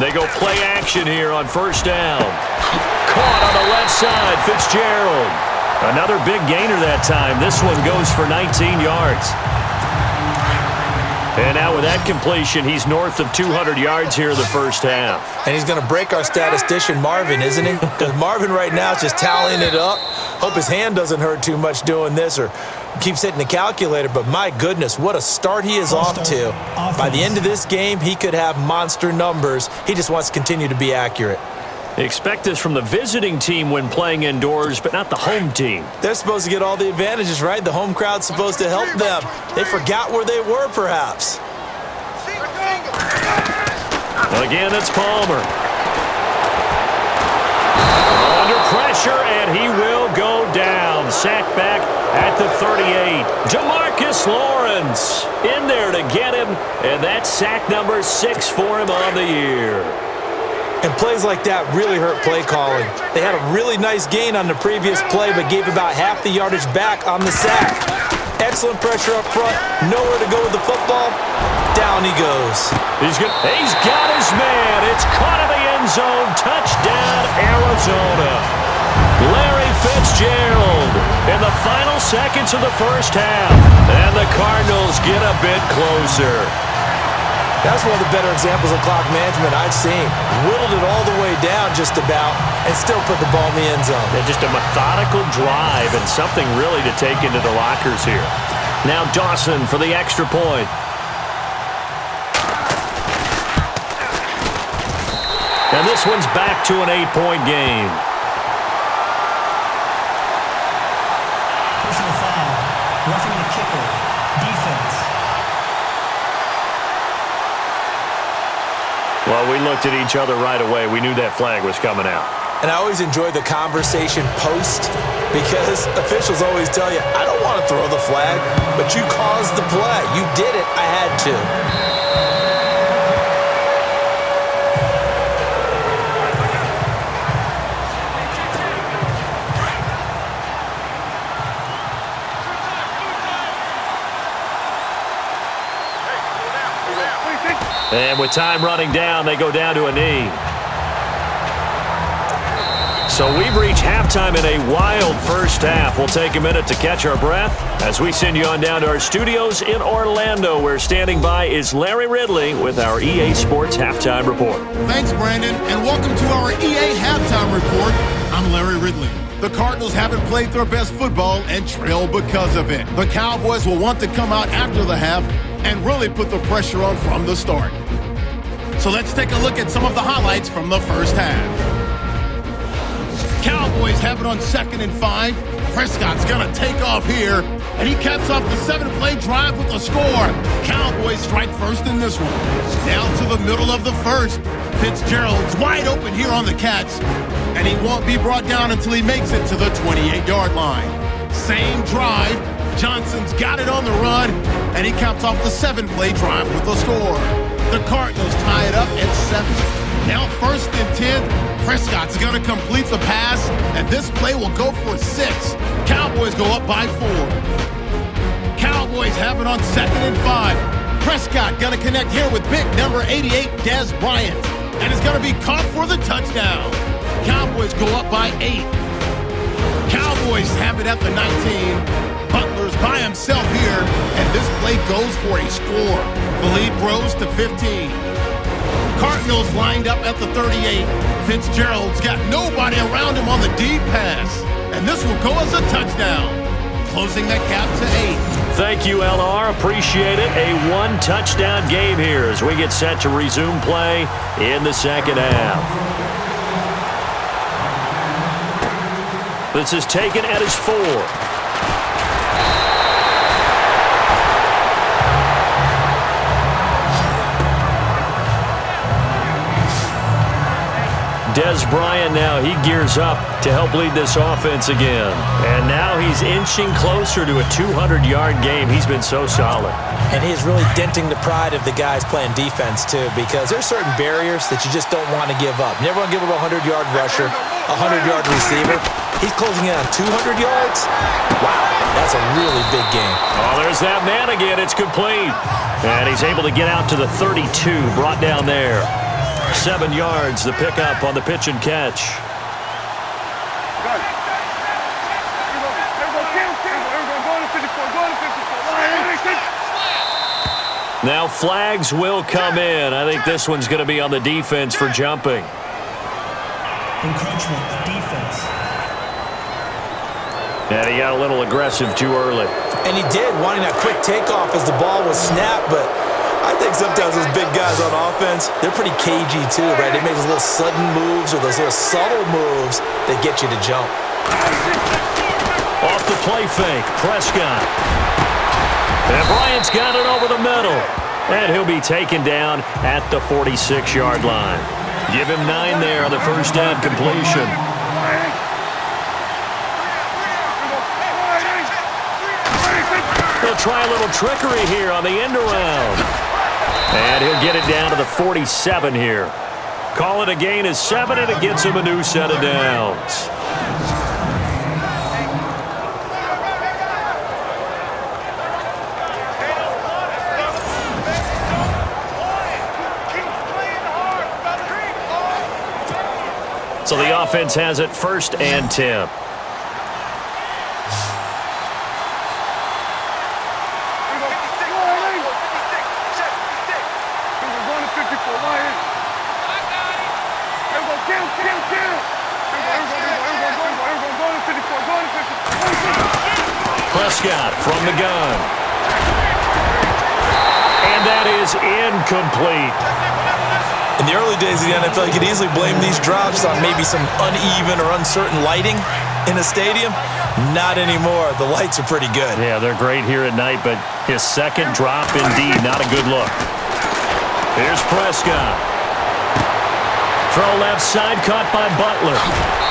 They go play action here on 1st down. Caught on the left side, Fitzgerald. Another big gainer that time. This one goes for 19 yards. And now with that completion, he's north of 200 yards here in the first half. And he's going to break our statistician, Marvin, isn't he? Because Marvin right now is just tallying it up. Hope his hand doesn't hurt too much doing this or keeps hitting the calculator. But my goodness, what a start he is off to. By the end of this game, he could have monster numbers. He just wants to continue to be accurate. Expect this from the visiting team when playing indoors, but not the home team. They're supposed to get all the advantages, right? The home crowd's supposed to help them. They forgot where they were, perhaps. Again, it's Palmer. Under pressure, and he will go down. Sacked back at the 38. DeMarcus Lawrence in there to get him, and that's sack number 6 for him on the year. And plays like that really hurt play calling. They had a really nice gain on the previous play, but gave about half the yardage back on the sack. Excellent pressure up front. Nowhere to go with the football. Down he goes. He's got his man. It's caught in the end zone. Touchdown, Arizona. Larry Fitzgerald in the final seconds of the first half. And the Cardinals get a bit closer. That's one of the better examples of clock management I've seen. Whittled it all the way down just about and still put the ball in the end zone. Yeah, just a methodical drive and something really to take into the lockers here. Now Dawson for the extra point. And this one's back to an 8-point game. Personal foul. Roughing the kicker. Defense. Well, we looked at each other right away. We knew that flag was coming out. And I always enjoy the conversation post because officials always tell you, I don't want to throw the flag, but you caused the play. You did it. I had to. And with time running down, they go down to a knee. So we've reached halftime in a wild first half. We'll take a minute to catch our breath as we send you on down to our studios in Orlando, where standing by is Larry Ridley with our EA Sports Halftime Report. Thanks, Brandon, and welcome to our EA Halftime Report. I'm Larry Ridley. The Cardinals haven't played their best football and trail because of it. The Cowboys will want to come out after the half and really put the pressure on from the start. So let's take a look at some of the highlights from the first half. Cowboys have it on 2nd and 5. Prescott's going to take off here, and he caps off the 7-play drive with a score. Cowboys strike first in this one. Down to the middle of the first. Fitzgerald's wide open here on the catch, and he won't be brought down until he makes it to the 28-yard line. Same drive. Johnson's got it on the run, and he caps off the 7-play drive with a score. The Cardinals tie it up at 7. Now 1st and 10. Prescott's going to complete the pass, and this play will go for 6. Cowboys go up by 4. Cowboys have it on 2nd and 5. Prescott going to connect here with big number 88, Dez Bryant, and is going to be caught for the touchdown. Cowboys go up by 8. Cowboys have it at the 19. Butler's by himself here, and this play goes for a score. The lead grows to 15. Cardinals lined up at the 38. Fitzgerald's got nobody around him on the deep pass, and this will go as a touchdown, closing that gap to 8. Thank you, LR. Appreciate it. A 1-touchdown game here as we get set to resume play in the second half. This is taken at his 4. Dez Bryant now, he gears up to help lead this offense again. And now he's inching closer to a 200-yard game. He's been so solid. And he's really denting the pride of the guys playing defense, too, because there's certain barriers that you just don't want to give up. You never want to give up a 100-yard rusher, a 100-yard receiver. He's closing in on 200 yards. Wow, that's a really big game. Oh, there's that man again. It's complete. And he's able to get out to the 32, brought down there. 7 yards, the pickup on the pitch and catch. Now flags will come in. I think this one's going to be on the defense for jumping. Encroachment, defense. And he got a little aggressive too early. And he did, wanting that quick takeoff as the ball was snapped, but I think sometimes those big guys on offense, they're pretty cagey too, right? They make those little sudden moves or those little subtle moves that get you to jump. Off the play fake, Prescott. And Bryant's got it over the middle. And he'll be taken down at the 46-yard line. Give him 9 there on the first down completion. He'll try a little trickery here on the end around. And he'll get it down to the 47 here. Call it a gain of 7, and it gets him a new set of downs. So the offense has it 1st and 10. Prescott from the gun. And that is incomplete. In the early days of the NFL, you could easily blame these drops on maybe some uneven or uncertain lighting in a stadium. Not anymore. The lights are pretty good. Yeah, they're great here at night, but his second drop, indeed, not a good look. Here's Prescott. Throw left side, caught by Butler.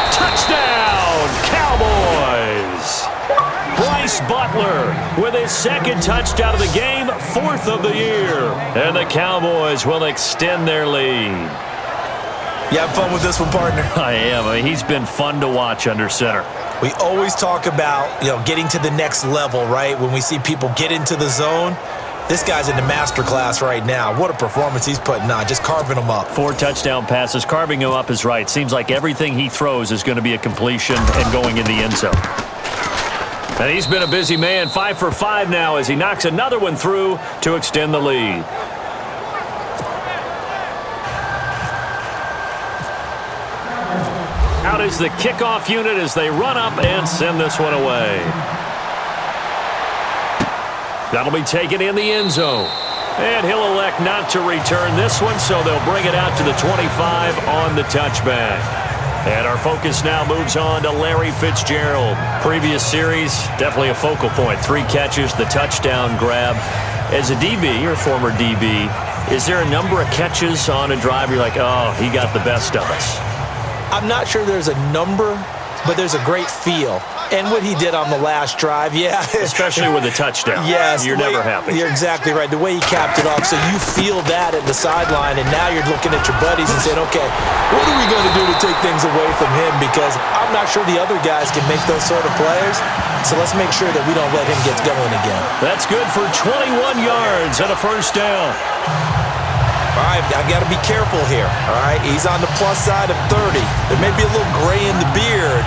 Touchdown, Cowboys! Bryce Butler with his second touchdown of the game, 4th of the year. And the Cowboys will extend their lead. You have fun with this one, partner? I am. I mean, he's been fun to watch under center. We always talk about, getting to the next level, right? When we see people get into the zone, this guy's in the master class right now. What a performance he's putting on, just carving them up. 4 touchdown passes. Carving him up is right. Seems like everything he throws is going to be a completion and going in the end zone. And he's been a busy man, 5 for 5 now as he knocks another one through to extend the lead. Out is the kickoff unit as they run up and send this one away. That'll be taken in the end zone. And he'll elect not to return this one, so they'll bring it out to the 25 on the touchback. And our focus now moves on to Larry Fitzgerald. Previous series, definitely a focal point. 3 catches, the touchdown grab. As a DB, or former DB, is there a number of catches on a drive you're like, oh, he got the best of us? I'm not sure there's a number, but there's a great feel. And what he did on the last drive, yeah. Especially with a touchdown. Yes. You're never happy. You're exactly right. The way he capped it off, so you feel that at the sideline, and now you're looking at your buddies and saying, okay, what are we going to do to take things away from him? Because I'm not sure the other guys can make those sort of plays, so let's make sure that we don't let him get going again. That's good for 21 yards and a first down. All right, I've got to be careful here, all right? He's on the plus side of 30. There may be a little gray in the beard,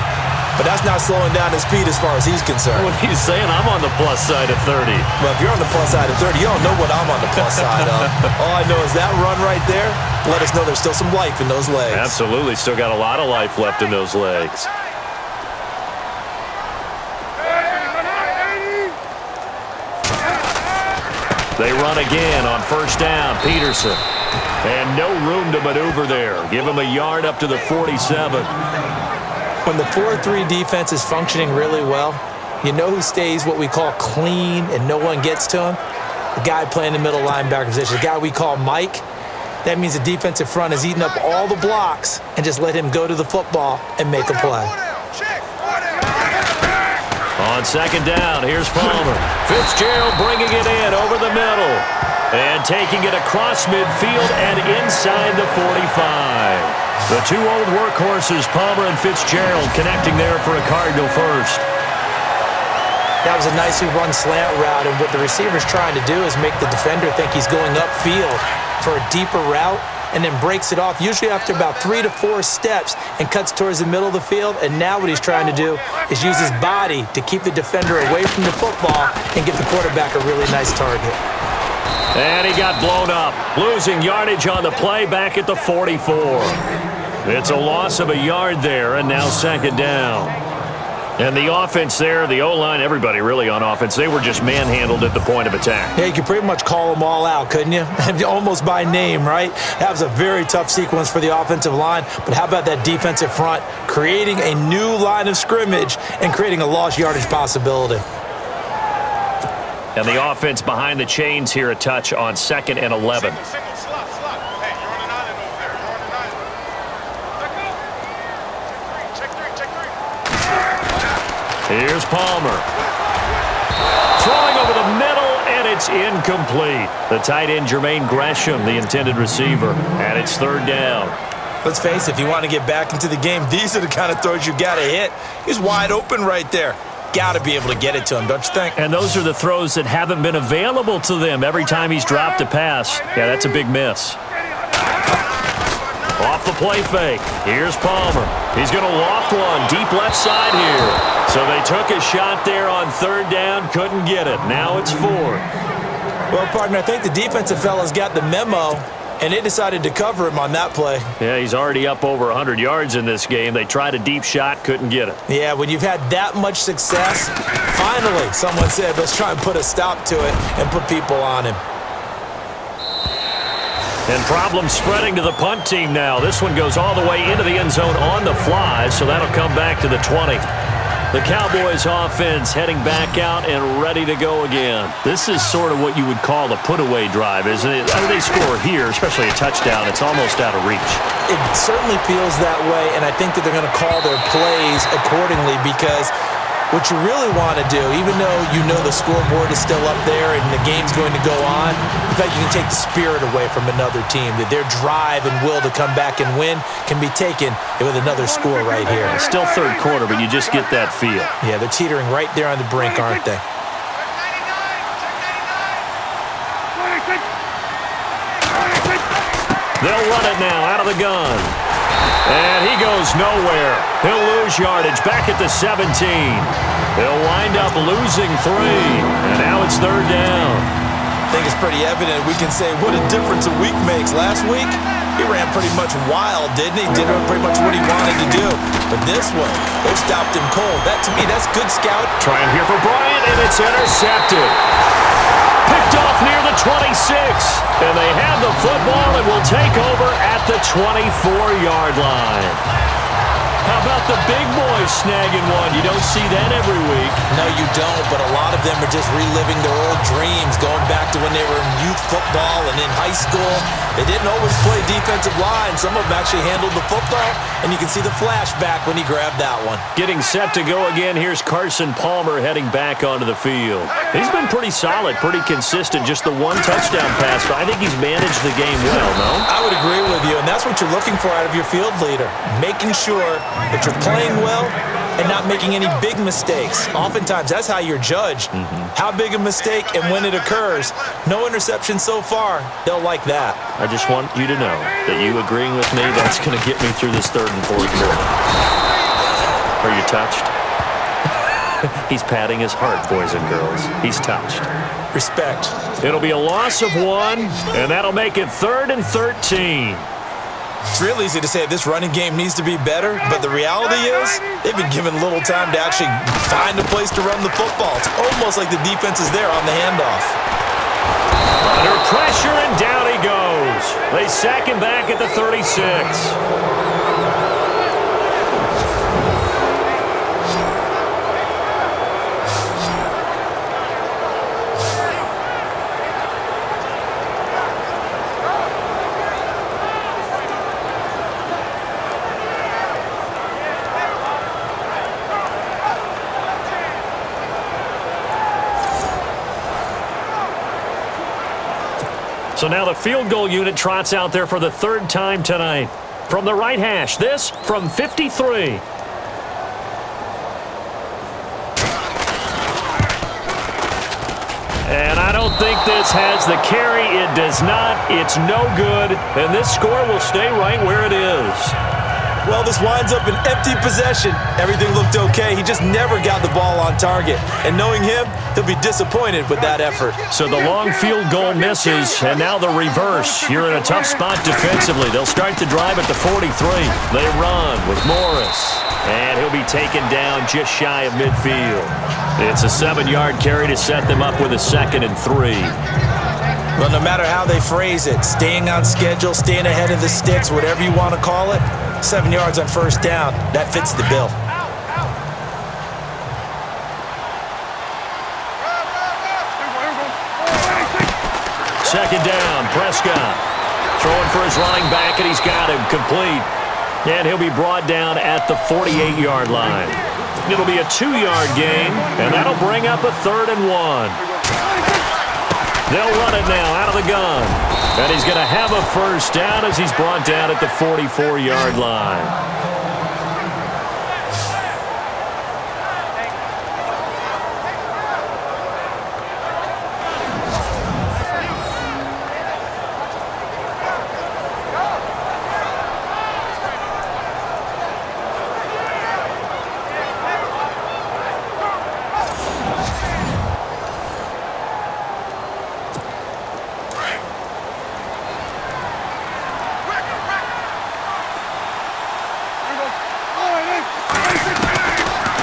but that's not slowing down his speed as far as he's concerned. What he's saying, I'm on the plus side of 30. Well, if you're on the plus side of 30, you don't know what I'm on the plus side of. All I know is that run right there, let us know there's still some life in those legs. Absolutely, still got a lot of life left in those legs. They run again on first down, Peterson. And no room to maneuver there. Give him a yard up to the 47. When the 4-3 defense is functioning really well, you know who stays what we call clean and no one gets to him? The guy playing the middle linebacker position, the guy we call Mike. That means the defensive front is eating up all the blocks and just let him go to the football and make a play. On second down, here's Palmer. Fitzgerald bringing it in over the middle. And taking it across midfield and inside the 45. The 2 old workhorses, Palmer and Fitzgerald, connecting there for a Cardinal first. That was a nicely run slant route, and what the receiver's trying to do is make the defender think he's going upfield for a deeper route, and then breaks it off, usually after about 3 to 4 steps, and cuts towards the middle of the field. And now what he's trying to do is use his body to keep the defender away from the football and give the quarterback a really nice target. And he got blown up, losing yardage on the play back at the 44. It's a loss of a yard there, and now second down. And the offense there, the O-line, everybody really on offense, they were just manhandled at the point of attack. Yeah, you could pretty much call them all out, couldn't you? Almost by name, right? That was a very tough sequence for the offensive line, but how about that defensive front creating a new line of scrimmage and creating a lost yardage possibility? And the offense behind the chains here a touch on 2nd and 11. Single, slot. Hey, you're on an island over there. You're on an island. Check three. Here's Palmer. Throwing over the middle, and it's incomplete. The tight end, Jermaine Gresham, the intended receiver. And it's 3rd down. Let's face it, if you want to get back into the game, these are the kind of throws you got to hit. He's wide open right there. Got to be able to get it to him, don't you think? And those are the throws that haven't been available to them every time he's dropped a pass. Yeah, that's a big miss. Off the play fake. Here's Palmer. He's going to loft one deep left side here. So they took a shot there on 3rd down, couldn't get it. Now it's 4th. Well, partner, I think the defensive fellas got the memo, and they decided to cover him on that play. Yeah, he's already up over 100 yards in this game. They tried a deep shot, couldn't get it. Yeah, when you've had that much success, finally someone said, let's try and put a stop to it and put people on him. And problems spreading to the punt team now. This one goes all the way into the end zone on the fly, so that'll come back to the 20. The Cowboys offense heading back out and ready to go again. This is sort of what you would call a put-away drive, isn't it? After they score here, especially a touchdown, it's almost out of reach. It certainly feels that way, and I think that they're going to call their plays accordingly because what you really want to do, even though you know the scoreboard is still up there and the game's going to go on, in fact, you can take the spirit away from another team, that their drive and will to come back and win can be taken with another score right here. It's still 3rd quarter, but you just get that feel. Yeah, they're teetering right there on the brink, aren't they? They'll run it now out of the gun. And he goes nowhere. He'll lose yardage back at the 17. They'll wind up losing 3. And now it's 3rd down. I think it's pretty evident. We can say what a difference a week makes. Last week, he ran pretty much wild, didn't he? Did pretty much what he wanted to do. But this one, they stopped him cold. That, to me, that's good scout. Trying here for Bryant, and it's intercepted. Picked off near the 26. And they have the football and will take over at the 24-yard line. How about the big boys snagging one? You don't see that every week. No, you don't, but a lot of them are just reliving their old dreams, going back to when they were in youth football and in high school. They didn't always play defensive line. Some of them actually handled the football, and you can see the flashback when he grabbed that one. Getting set to go again, here's Carson Palmer heading back onto the field. He's been pretty solid, pretty consistent, just the one touchdown pass, but I think he's managed the game well, no? I would agree with you, and that's what you're looking for out of your field leader, making sure that you're playing well and not making any big mistakes. Oftentimes, that's how you're judged. How big a mistake and when it occurs. No interception so far. They'll like that. I just want you to know that you agreeing with me, that's going to get me through this 3rd and 4th quarter. Are you touched? He's patting his heart, boys and girls. He's touched. Respect. It'll be a loss of 1, and that'll make it 3rd and 13. It's real easy to say this running game needs to be better, but the reality is they've been given little time to actually find a place to run the football. It's almost like the defense is there on the handoff. Under pressure, and down he goes. They sack him back at the 36. So now the field goal unit trots out there for the 3rd time tonight. From the right hash, this from 53. And I don't think this has the carry. It does not. It's no good. And this score will stay right where it is. Well, this winds up an empty possession. Everything looked okay. He just never got the ball on target. And knowing him, he'll be disappointed with that effort. So the long field goal misses, and now the reverse. You're in a tough spot defensively. They'll start the drive at the 43. They run with Morris, and he'll be taken down just shy of midfield. It's a 7-yard carry to set them up with a 2nd and 3. Well, no matter how they phrase it, staying on schedule, staying ahead of the sticks, whatever you want to call it, 7 yards on 1st down, that fits the bill. second down. Prescott throwing for his running back, and he's got him complete. And he'll be brought down at the 48-yard line. It'll be a 2-yard gain, and that'll bring up a 3rd and 1. They'll run it now out of the gun. And he's going to have a first down as he's brought down at the 44-yard line.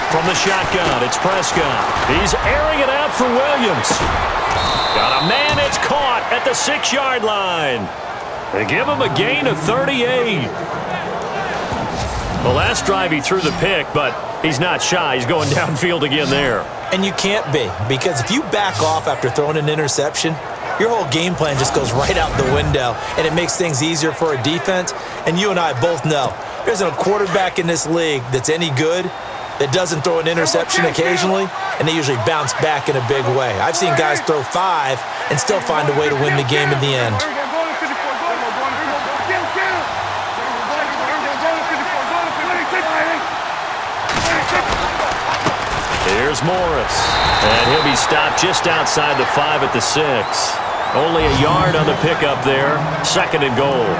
From the shotgun, it's Prescott. He's airing it out for Williams. Got a man, it's caught at the 6-yard line. They give him a gain of 38. The last drive he threw the pick, but he's not shy. He's going downfield again there. And you can't be, because if you back off after throwing an interception, your whole game plan just goes right out the window, and it makes things easier for a defense. And you and I both know there isn't a quarterback in this league that's any good that doesn't throw an interception occasionally, and they usually bounce back in a big way. I've seen guys throw 5 and still find a way to win the game in the end. Here's Morris, and he'll be stopped just outside the 5 at the 6. Only a yard on the pickup there, 2nd and goal.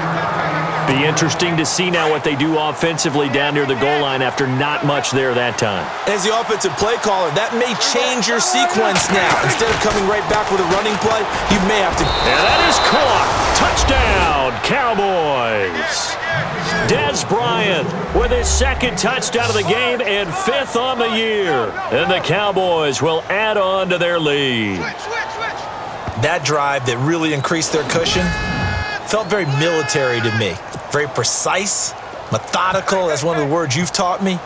Be interesting to see now what they do offensively down near the goal line after not much there that time. As the offensive play caller, that may change your sequence now. Instead of coming right back with a running play, you may have to... And that is caught. Touchdown, Cowboys. Dez Bryant with his 2nd touchdown of the game and 5th on the year. And the Cowboys will add on to their lead. That drive that really increased their cushion felt very military to me. Very precise, methodical. That's one of the words you've taught me.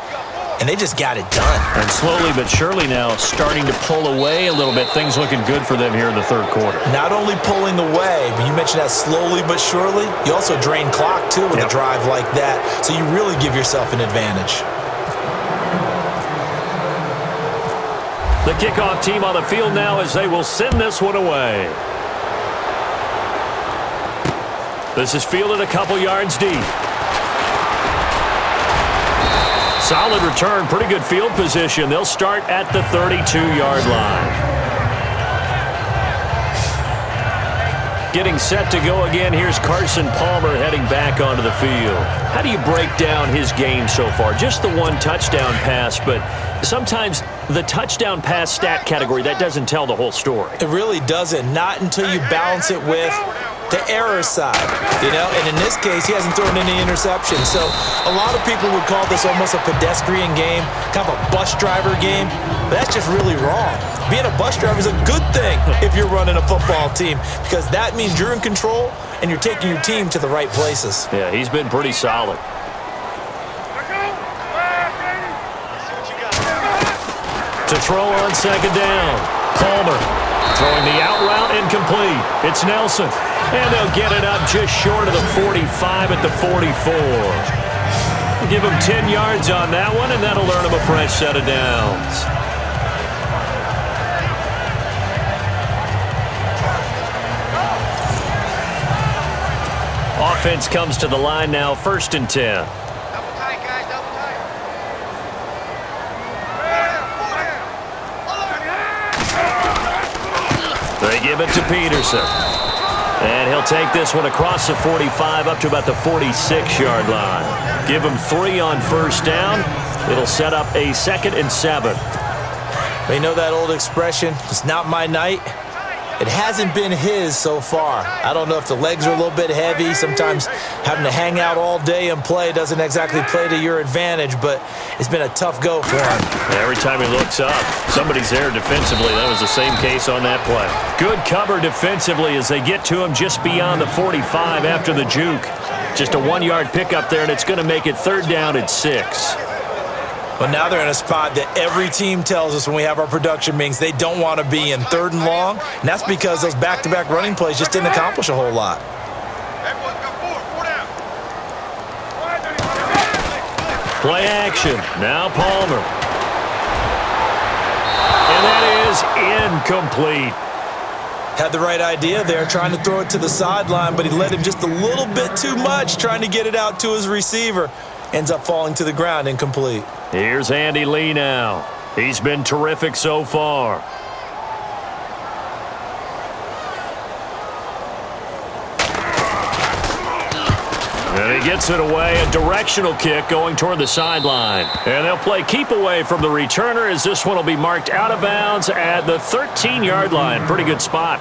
And they just got it done. And slowly but surely now starting to pull away a little bit. Things looking good for them here in the 3rd quarter. Not only pulling away, but you mentioned that slowly but surely. You also drain clock, too, with a drive like that. So you really give yourself an advantage. The kickoff team on the field now as they will send this one away. This is fielded a couple yards deep. Solid return, pretty good field position. They'll start at the 32-yard line. Getting set to go again, here's Carson Palmer heading back onto the field. How do you break down his game so far? Just the 1 touchdown pass, but sometimes the touchdown pass stat category, that doesn't tell the whole story. It really doesn't, not until you balance it with the error side, you know, and in this case, he hasn't thrown any interceptions. So a lot of people would call this almost a pedestrian game, kind of a bus driver game. But that's just really wrong. Being a bus driver is a good thing if you're running a football team, because that means you're in control and you're taking your team to the right places. Yeah, he's been pretty solid. To throw on 2nd down, Palmer throwing the out route incomplete. It's Nelson. And they'll get it up just short of the 45 at the 44. Give him 10 yards on that one, and that'll earn him a fresh set of downs. Offense comes to the line now, 1st and 10. Double tight, guys, double tight. They give it to Peterson. And he'll take this one across the 45 up to about the 46-yard line. Give him 3 on 1st down. It'll set up a 2nd and 7. They know that old expression, it's not my night. It hasn't been his so far. I don't know if the legs are a little bit heavy. Sometimes having to hang out all day and play doesn't exactly play to your advantage, but it's been a tough go for him. Every time he looks up, somebody's there defensively. That was the same case on that play. Good cover defensively as they get to him just beyond the 45 after the juke. Just a 1-yard pickup there, and it's going to make it 3rd down at 6. Well, now they're in a spot that every team tells us when we have our production meetings they don't want to be in, 3rd and long, and that's because those back-to-back running plays just didn't accomplish a whole lot. Play action. Now Palmer. And that is incomplete. Had the right idea there, trying to throw it to the sideline, but he led him just a little bit too much, trying to get it out to his receiver. Ends up falling to the ground, incomplete. Here's Andy Lee now. He's been terrific so far. And he gets it away, a directional kick going toward the sideline. And they'll play keep away from the returner as this one will be marked out of bounds at the 13-yard line. Pretty good spot.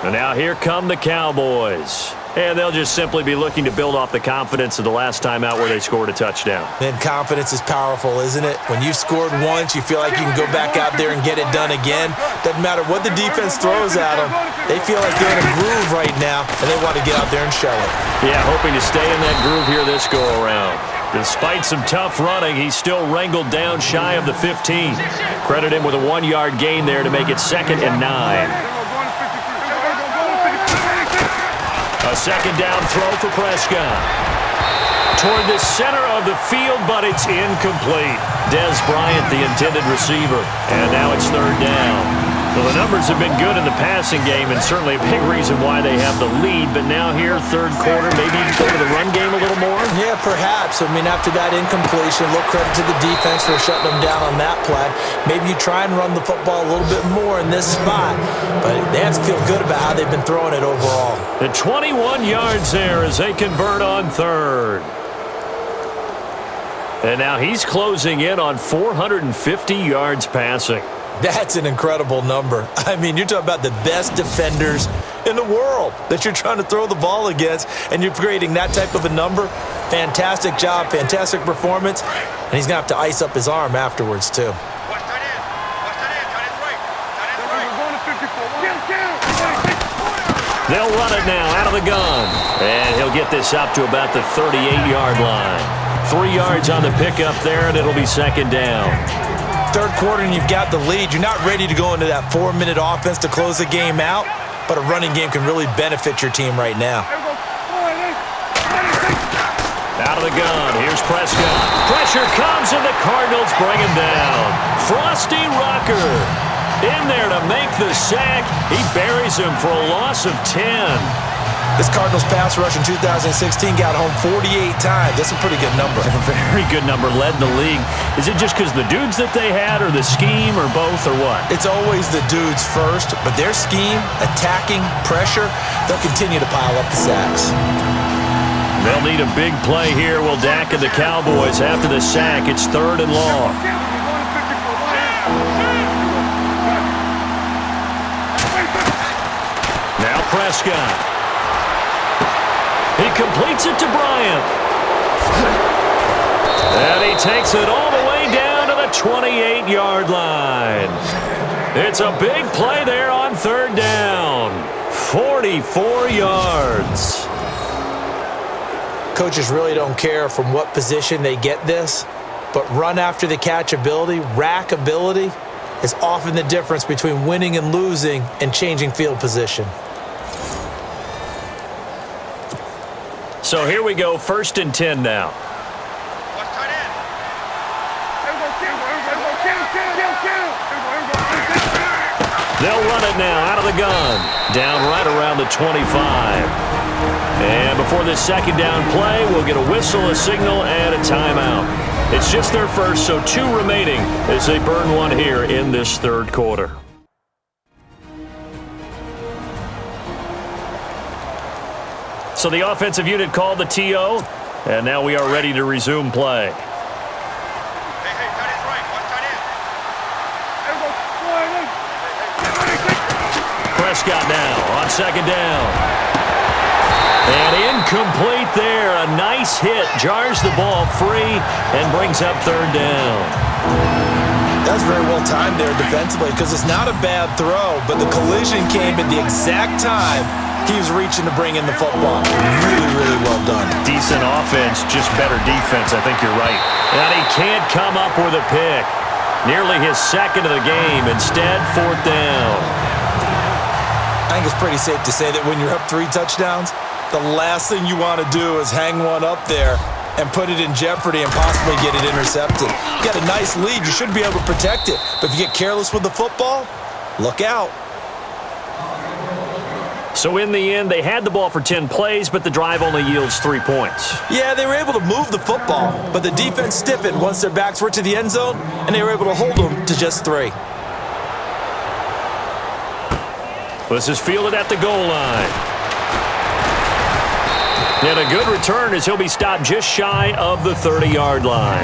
And now here come the Cowboys. And they'll just simply be looking to build off the confidence of the last time out where they scored a touchdown. And confidence is powerful, isn't it? When you've scored once, you feel like you can go back out there and get it done again. Doesn't matter what the defense throws at them. They feel like they're in a groove right now, and they want to get out there and show it. Yeah, hoping to stay in that groove here this go-around. Despite some tough running, he's still wrangled down shy of the 15. Credit him with a 1-yard gain there to make it 2nd and 9. A 2nd down throw for Prescott. Toward the center of the field, but it's incomplete. Dez Bryant, the intended receiver. And now it's 3rd down. Well, the numbers have been good in the passing game, and certainly a big reason why they have the lead. But now here, 3rd quarter, maybe go to the run game a little more? Yeah, perhaps. I mean, after that incompletion, a little credit to the defense for shutting them down on that play. Maybe you try and run the football a little bit more in this spot. But they have to feel good about how they've been throwing it overall. The 21 yards there as they convert on 3rd. And now he's closing in on 450 yards passing. That's an incredible number. I mean, you're talking about the best defenders in the world that you're trying to throw the ball against, and you're creating that type of a number. Fantastic job, fantastic performance, and he's going to have to ice up his arm afterwards, too. They'll run it now out of the gun, and he'll get this up to about the 38-yard line. 3 yards on the pickup there, and it'll be 2nd down. 3rd quarter and you've got the lead. You're not ready to go into that 4-minute offense to close the game out, but a running game can really benefit your team right now. Out of the gun, here's Prescott. Pressure comes and the Cardinals bring him down. Frosty Rocker in there to make the sack. He buries him for a loss of 10. This Cardinals pass rush in 2016 got home 48 times. That's a pretty good number. A very good number, led the league. Is it just because the dudes that they had, or the scheme, or both, or what? It's always the dudes first, but their scheme, attacking, pressure, they'll continue to pile up the sacks. They'll need a big play here. Will Dak and the Cowboys after the sack. It's 3rd and long. Now Prescott. He completes it to Bryant. And he takes it all the way down to the 28-yard line. It's a big play there on 3rd down. 44 yards. Coaches really don't care from what position they get this, but run after the catch ability, rack ability, is often the difference between winning and losing and changing field position. So here we go, 1st and 10 now. They'll run it now out of the gun. Down right around the 25. And before this 2nd down play, we'll get a whistle, a signal, and a timeout. It's just their first, so 2 remaining as they burn one here in this 3rd quarter. So the offensive unit called the TO, and now we are ready to resume play. Prescott now on 2nd down. And incomplete there. A nice hit. Jars the ball free and brings up 3rd down. That's very well timed there defensively because it's not a bad throw, but the collision came at the exact time He was reaching to bring in the football. Really, really well done. Decent offense, just better defense. I think you're right. And he can't come up with a pick. Nearly his second of the game. Instead, 4th down. I think it's pretty safe to say that when you're up 3 touchdowns, the last thing you want to do is hang one up there and put it in jeopardy and possibly get it intercepted. You got a nice lead. You should be able to protect it. But if you get careless with the football, look out. So in the end, they had the ball for 10 plays, but the drive only yields 3 points. Yeah, they were able to move the football, but the defense stiffened once their backs were to the end zone, and they were able to hold them to just 3. This is fielded at the goal line. And a good return as he'll be stopped just shy of the 30-yard line.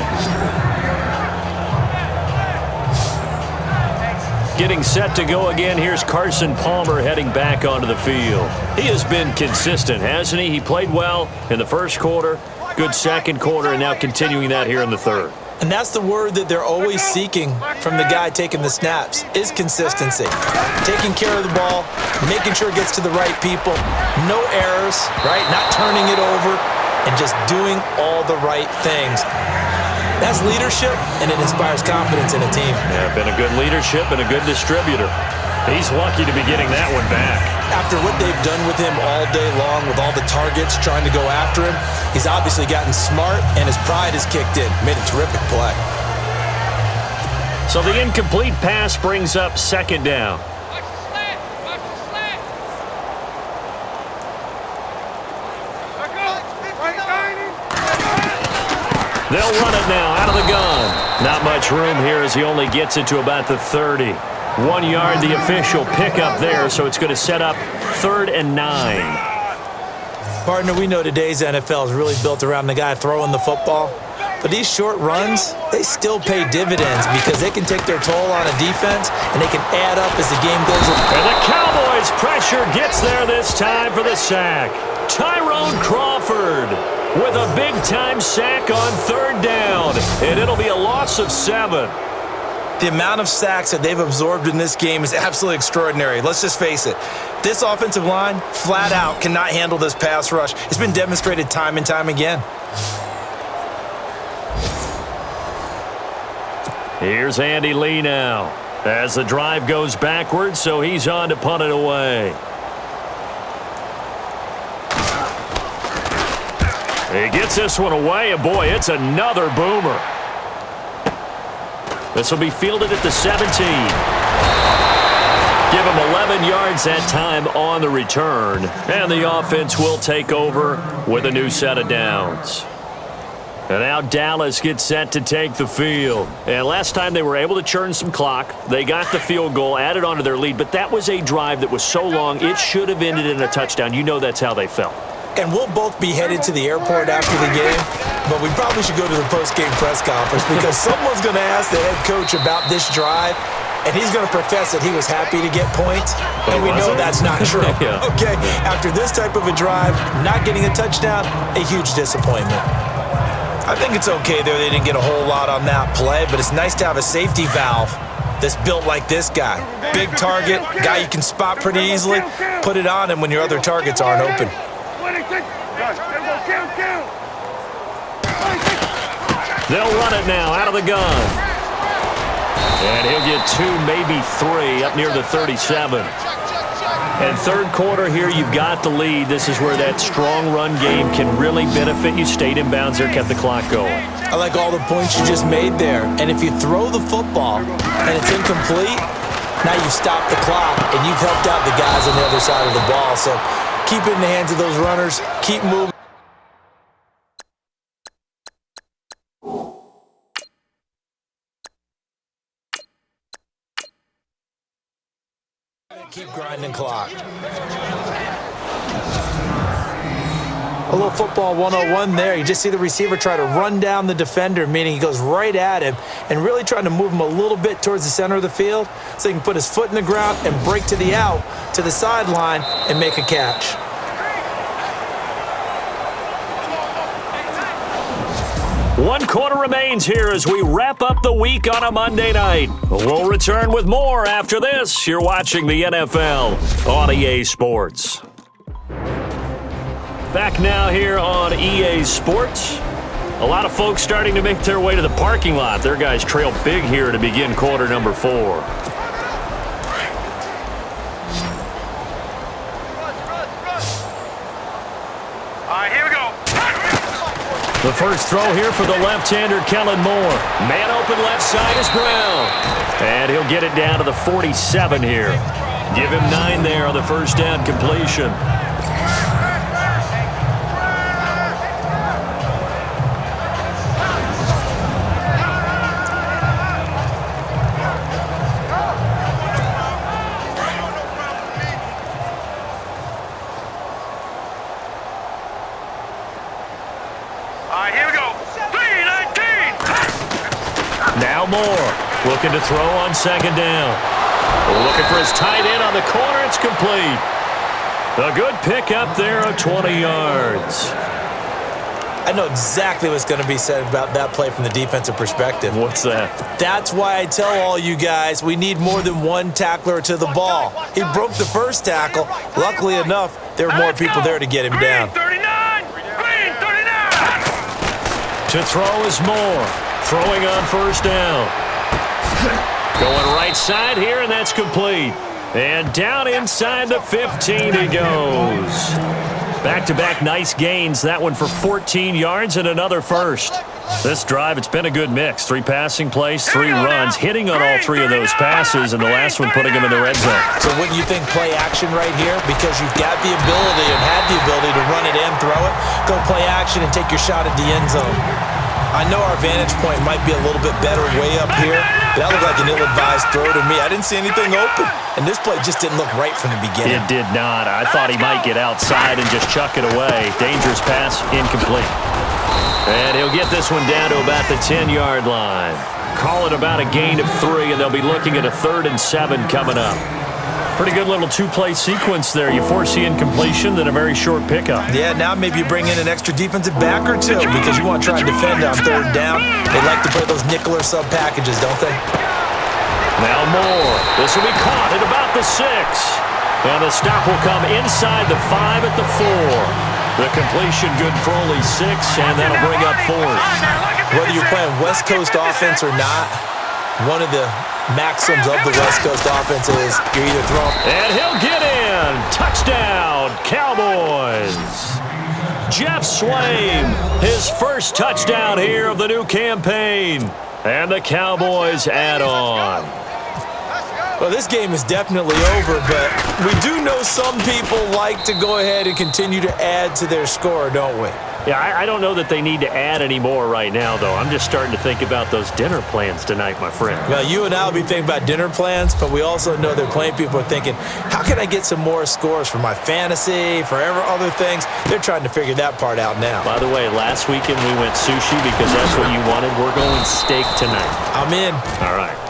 Getting set to go again, here's Carson Palmer heading back onto the field. He has been consistent, hasn't he? He played well in the first quarter, good second quarter, and now continuing that here in the third. And that's the word that they're always seeking from the guy taking the snaps, is consistency. Taking care of the ball, making sure it gets to the right people, no errors, right? Not turning it over, and just doing all the right things. That's leadership, and it inspires confidence in a team. Yeah, been a good leadership and a good distributor. He's lucky to be getting that one back. After what they've done with him all day long, with all the targets trying to go after him, he's obviously gotten smart, and his pride has kicked in. Made a terrific play. So the incomplete pass brings up 2nd down. They'll run it now out of the gun. Not much room here as he only gets it to about the 30. 1 yard, the official pickup there, so it's going to set up 3rd and 9. Partner, we know today's NFL is really built around the guy throwing the football. But these short runs, they still pay dividends because they can take their toll on a defense and they can add up as the game goes on. And the Cowboys pressure gets there this time for the sack. Tyrone Crawford with a big-time sack on 3rd down, and it'll be a loss of 7. The amount of sacks that they've absorbed in this game is absolutely extraordinary. Let's just face it. This offensive line, flat out, cannot handle this pass rush. It's been demonstrated time and time again. Here's Andy Lee now as the drive goes backwards, so he's on to punt it away. He gets this one away, and boy, it's another boomer. This will be fielded at the 17. Give him 11 yards that time on the return, and the offense will take over with a new set of downs. And now Dallas gets set to take the field. And last time they were able to churn some clock. They got the field goal, added on to their lead, but that was a drive that was so long, it should have ended in a touchdown. You know that's how they felt. And we'll both be headed to the airport after the game, but we probably should go to the post-game press conference because someone's going to ask the head coach about this drive, and he's going to profess that he was happy to get points, and we know that's not true. Yeah. Okay, after this type of a drive, not getting a touchdown, a huge disappointment. I think it's okay there they didn't get a whole lot on that play, but it's nice to have a safety valve that's built like this guy. Big target, guy you can spot pretty easily, put it on him when your other targets aren't open. They'll run it now out of the gun. And he'll get 2, maybe 3 up near the 37. And 3rd quarter here, you've got the lead. This is where that strong run game can really benefit you. Stayed in bounds there, kept the clock going. I like all the points you just made there. And if you throw the football and it's incomplete, now you've stopped the clock and you've helped out the guys on the other side of the ball. So keep it in the hands of those runners. Keep moving. Keep grinding clock. A little football 101 there. You just see the receiver try to run down the defender, meaning he goes right at him and really trying to move him a little bit towards the center of the field so he can put his foot in the ground and break to the out, to the sideline, and make a catch. One quarter remains here as we wrap up the week on a Monday night. We'll return with more after this. You're watching the NFL on EA Sports. Back now here on EA Sports. A lot of folks starting to make their way to the parking lot. Their guys trail big here to begin quarter number 4. All right, here we go. The first throw here for the left-hander, Kellen Moore. Man open left side is Brown. And he'll get it down to the 47 here. Give him 9 there on the first down completion. Now Moore looking to throw on second down. Looking for his tight end on the corner. It's complete. A good pick up there of 20 yards. I know exactly what's going to be said about that play from the defensive perspective. What's that? That's why I tell all you guys we need more than one tackler to the ball. He broke the first tackle. Luckily enough, there were more people there to get him down. Green 39. To throw is Moore. Throwing on first down. Going right side here, and that's complete. And down inside the 15 he goes. Back-to-back nice gains. That one for 14 yards and another first. This drive, it's been a good mix. 3 passing plays, 3 runs, hitting on all 3 of those passes, and the last one putting him in the red zone. So wouldn't you think play action right here? Because you've got the ability and had the ability to run it and throw it. Go play action and take your shot at the end zone. I know our vantage point might be a little bit better way up here, but that looked like an ill-advised throw to me. I didn't see anything open, and this play just didn't look right from the beginning. It did not. I thought he might get outside and just chuck it away. Dangerous pass, incomplete. And he'll get this one down to about the 10-yard line. Call it about a gain of 3, and they'll be looking at a 3rd and 7 coming up. Pretty good little 2-play sequence there. You force the incompletion, then a very short pickup. Yeah, now maybe you bring in an extra defensive back or 2 because you want to try and defend on 3rd down. They like to play those nickel or sub packages, don't they? Now Moore. This will be caught at about the 6. And the stop will come inside the 5 at the 4. The completion good for only 6, and that'll bring up 4th. Whether you're playing West Coast offense or not, one of the maxims of the West Coast offense is you're either throwing. And he'll get in. Touchdown, Cowboys. Jeff Swaim, his first touchdown here of the new campaign. And the Cowboys add on. Well, this game is definitely over, but we do know some people like to go ahead and continue to add to their score, don't we? Yeah, I don't know that they need to add any more right now, though. I'm just starting to think about those dinner plans tonight, my friend. Well, you and I will be thinking about dinner plans, but we also know that plenty of people are thinking, how can I get some more scores for my fantasy, for other things? They're trying to figure that part out now. By the way, last weekend we went sushi because that's what you wanted. We're going steak tonight. I'm in. All right.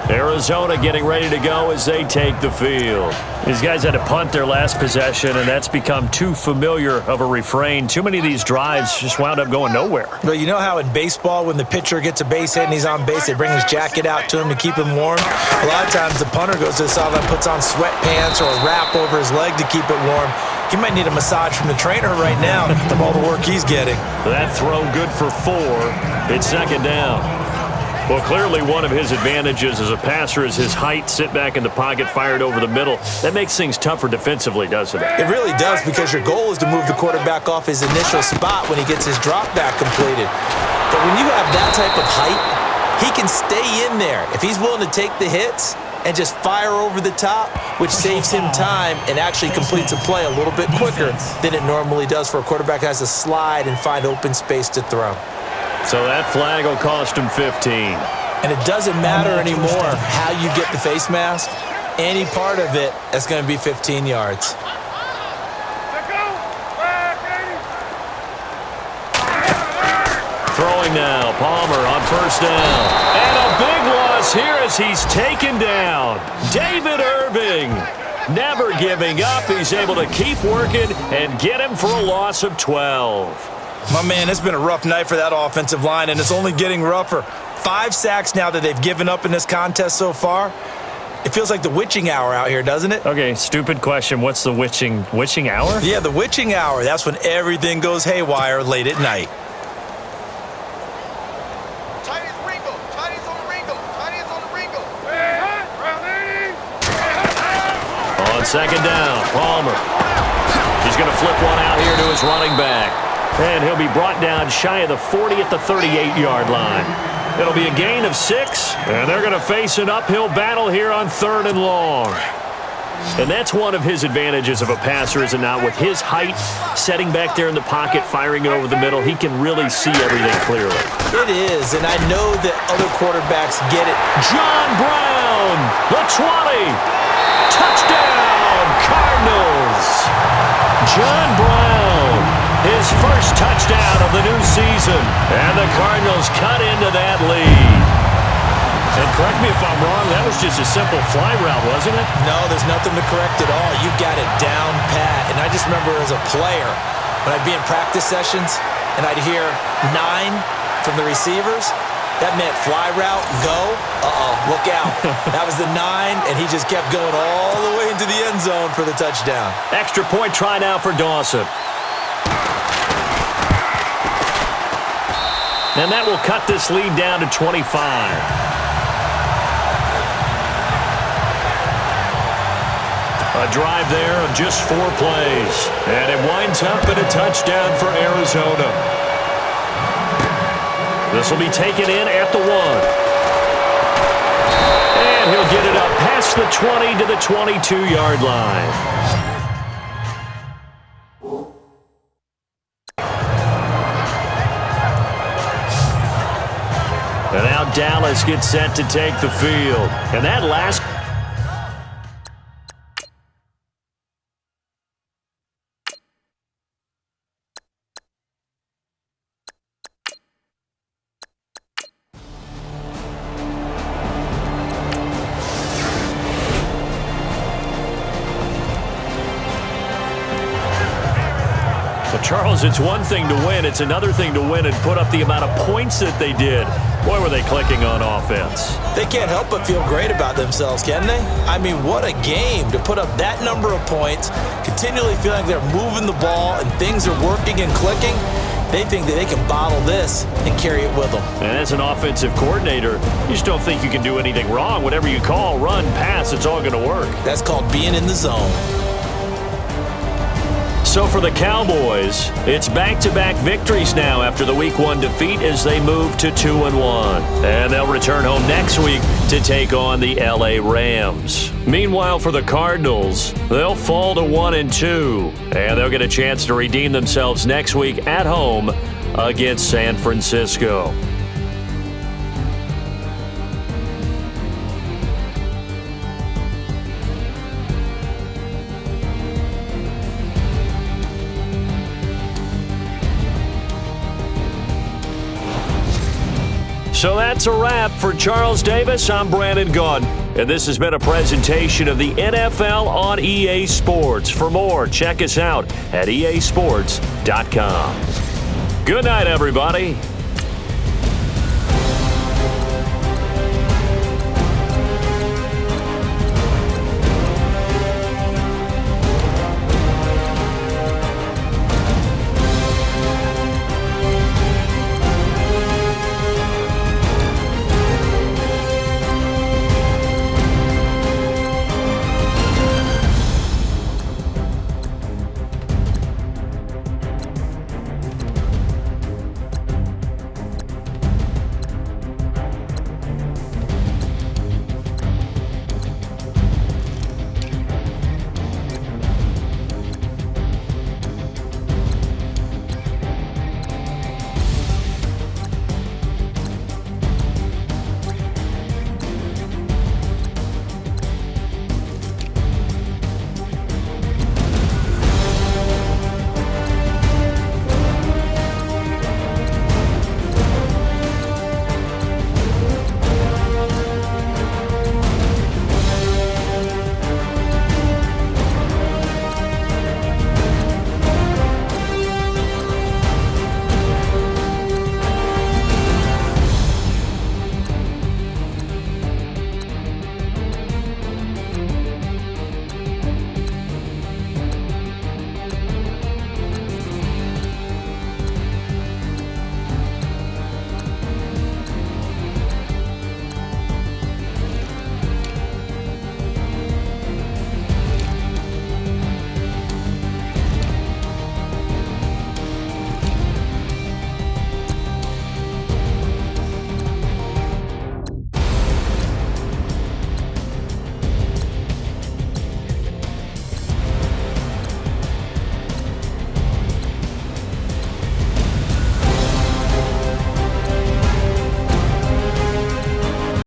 Arizona getting ready to go as they take the field. These guys had to punt their last possession, and that's become too familiar of a refrain. Too many of these drives just wound up going nowhere. Well, you know how in baseball, when the pitcher gets a base hit and he's on base, they bring his jacket out to him to keep him warm? A lot of times the punter goes to the sideline, puts on sweatpants or a wrap over his leg to keep it warm. He might need a massage from the trainer right now from all the work he's getting. That throw good for 4. It's second down. Well, clearly one of his advantages as a passer is his height, sit back in the pocket, fired over the middle. That makes things tougher defensively, doesn't it? It really does, because your goal is to move the quarterback off his initial spot when he gets his drop back completed. But when you have that type of height, he can stay in there. If he's willing to take the hits and just fire over the top, which saves him time and actually completes a play a little bit quicker than it normally does for a quarterback who has to slide and find open space to throw. So that flag will cost him 15. And it doesn't matter anymore how you get the face mask. Any part of it is going to be 15 yards. Throwing now, Palmer on first down. And a big loss here as he's taken down. David Irving, never giving up. He's able to keep working and get him for a loss of 12. My man, it's been a rough night for that offensive line, and it's only getting rougher. 5 sacks now that they've given up in this contest so far. It feels like the witching hour out here, doesn't it? Okay, stupid question. What's the witching hour? Yeah, the witching hour. That's when everything goes haywire late at night. On second down, Palmer. He's going to flip one out here to his running back. And he'll be brought down shy of the 40 at the 38-yard line. It'll be a gain of 6, and they're going to face an uphill battle here on 3rd and long. And that's one of his advantages of a passer, is it not? With his height, setting back there in the pocket, firing it over the middle, he can really see everything clearly. It is, and I know that other quarterbacks get it. John Brown, the 20. Touchdown, Cardinals. John Brown, his first touchdown of the new season. And the Cardinals cut into that lead. And correct me if I'm wrong, that was just a simple fly route, wasn't it? No, there's nothing to correct at all. You've got it down pat. And I just remember as a player, when I'd be in practice sessions and I'd hear 9 from the receivers, that meant fly route, go, look out. That was the 9, and he just kept going all the way into the end zone for the touchdown. Extra point try now for Dawson. And that will cut this lead down to 25. A drive there of just 4 plays. And it winds up in a touchdown for Arizona. This will be taken in at the 1. And he'll get it up past the 20 to the 22-yard line. And now Dallas gets set to take the field. And that last... Charles, it's one thing to win. It's another thing to win and put up the amount of points that they did. Boy, were they clicking on offense. They can't help but feel great about themselves, can they? I mean, what a game to put up that number of points, continually feeling like they're moving the ball and things are working and clicking. They think that they can bottle this and carry it with them. And as an offensive coordinator, you just don't think you can do anything wrong. Whatever you call, run, pass, it's all going to work. That's called being in the zone. So for the Cowboys, it's back-to-back victories now after the Week 1 defeat as they move to 2-1. And they'll return home next week to take on the LA Rams. Meanwhile, for the Cardinals, they'll fall to 1-2. And they'll get a chance to redeem themselves next week at home against San Francisco. So that's a wrap. For Charles Davis, I'm Brandon Gunn. And this has been a presentation of the NFL on EA Sports. For more, check us out at easports.com. Good night, everybody.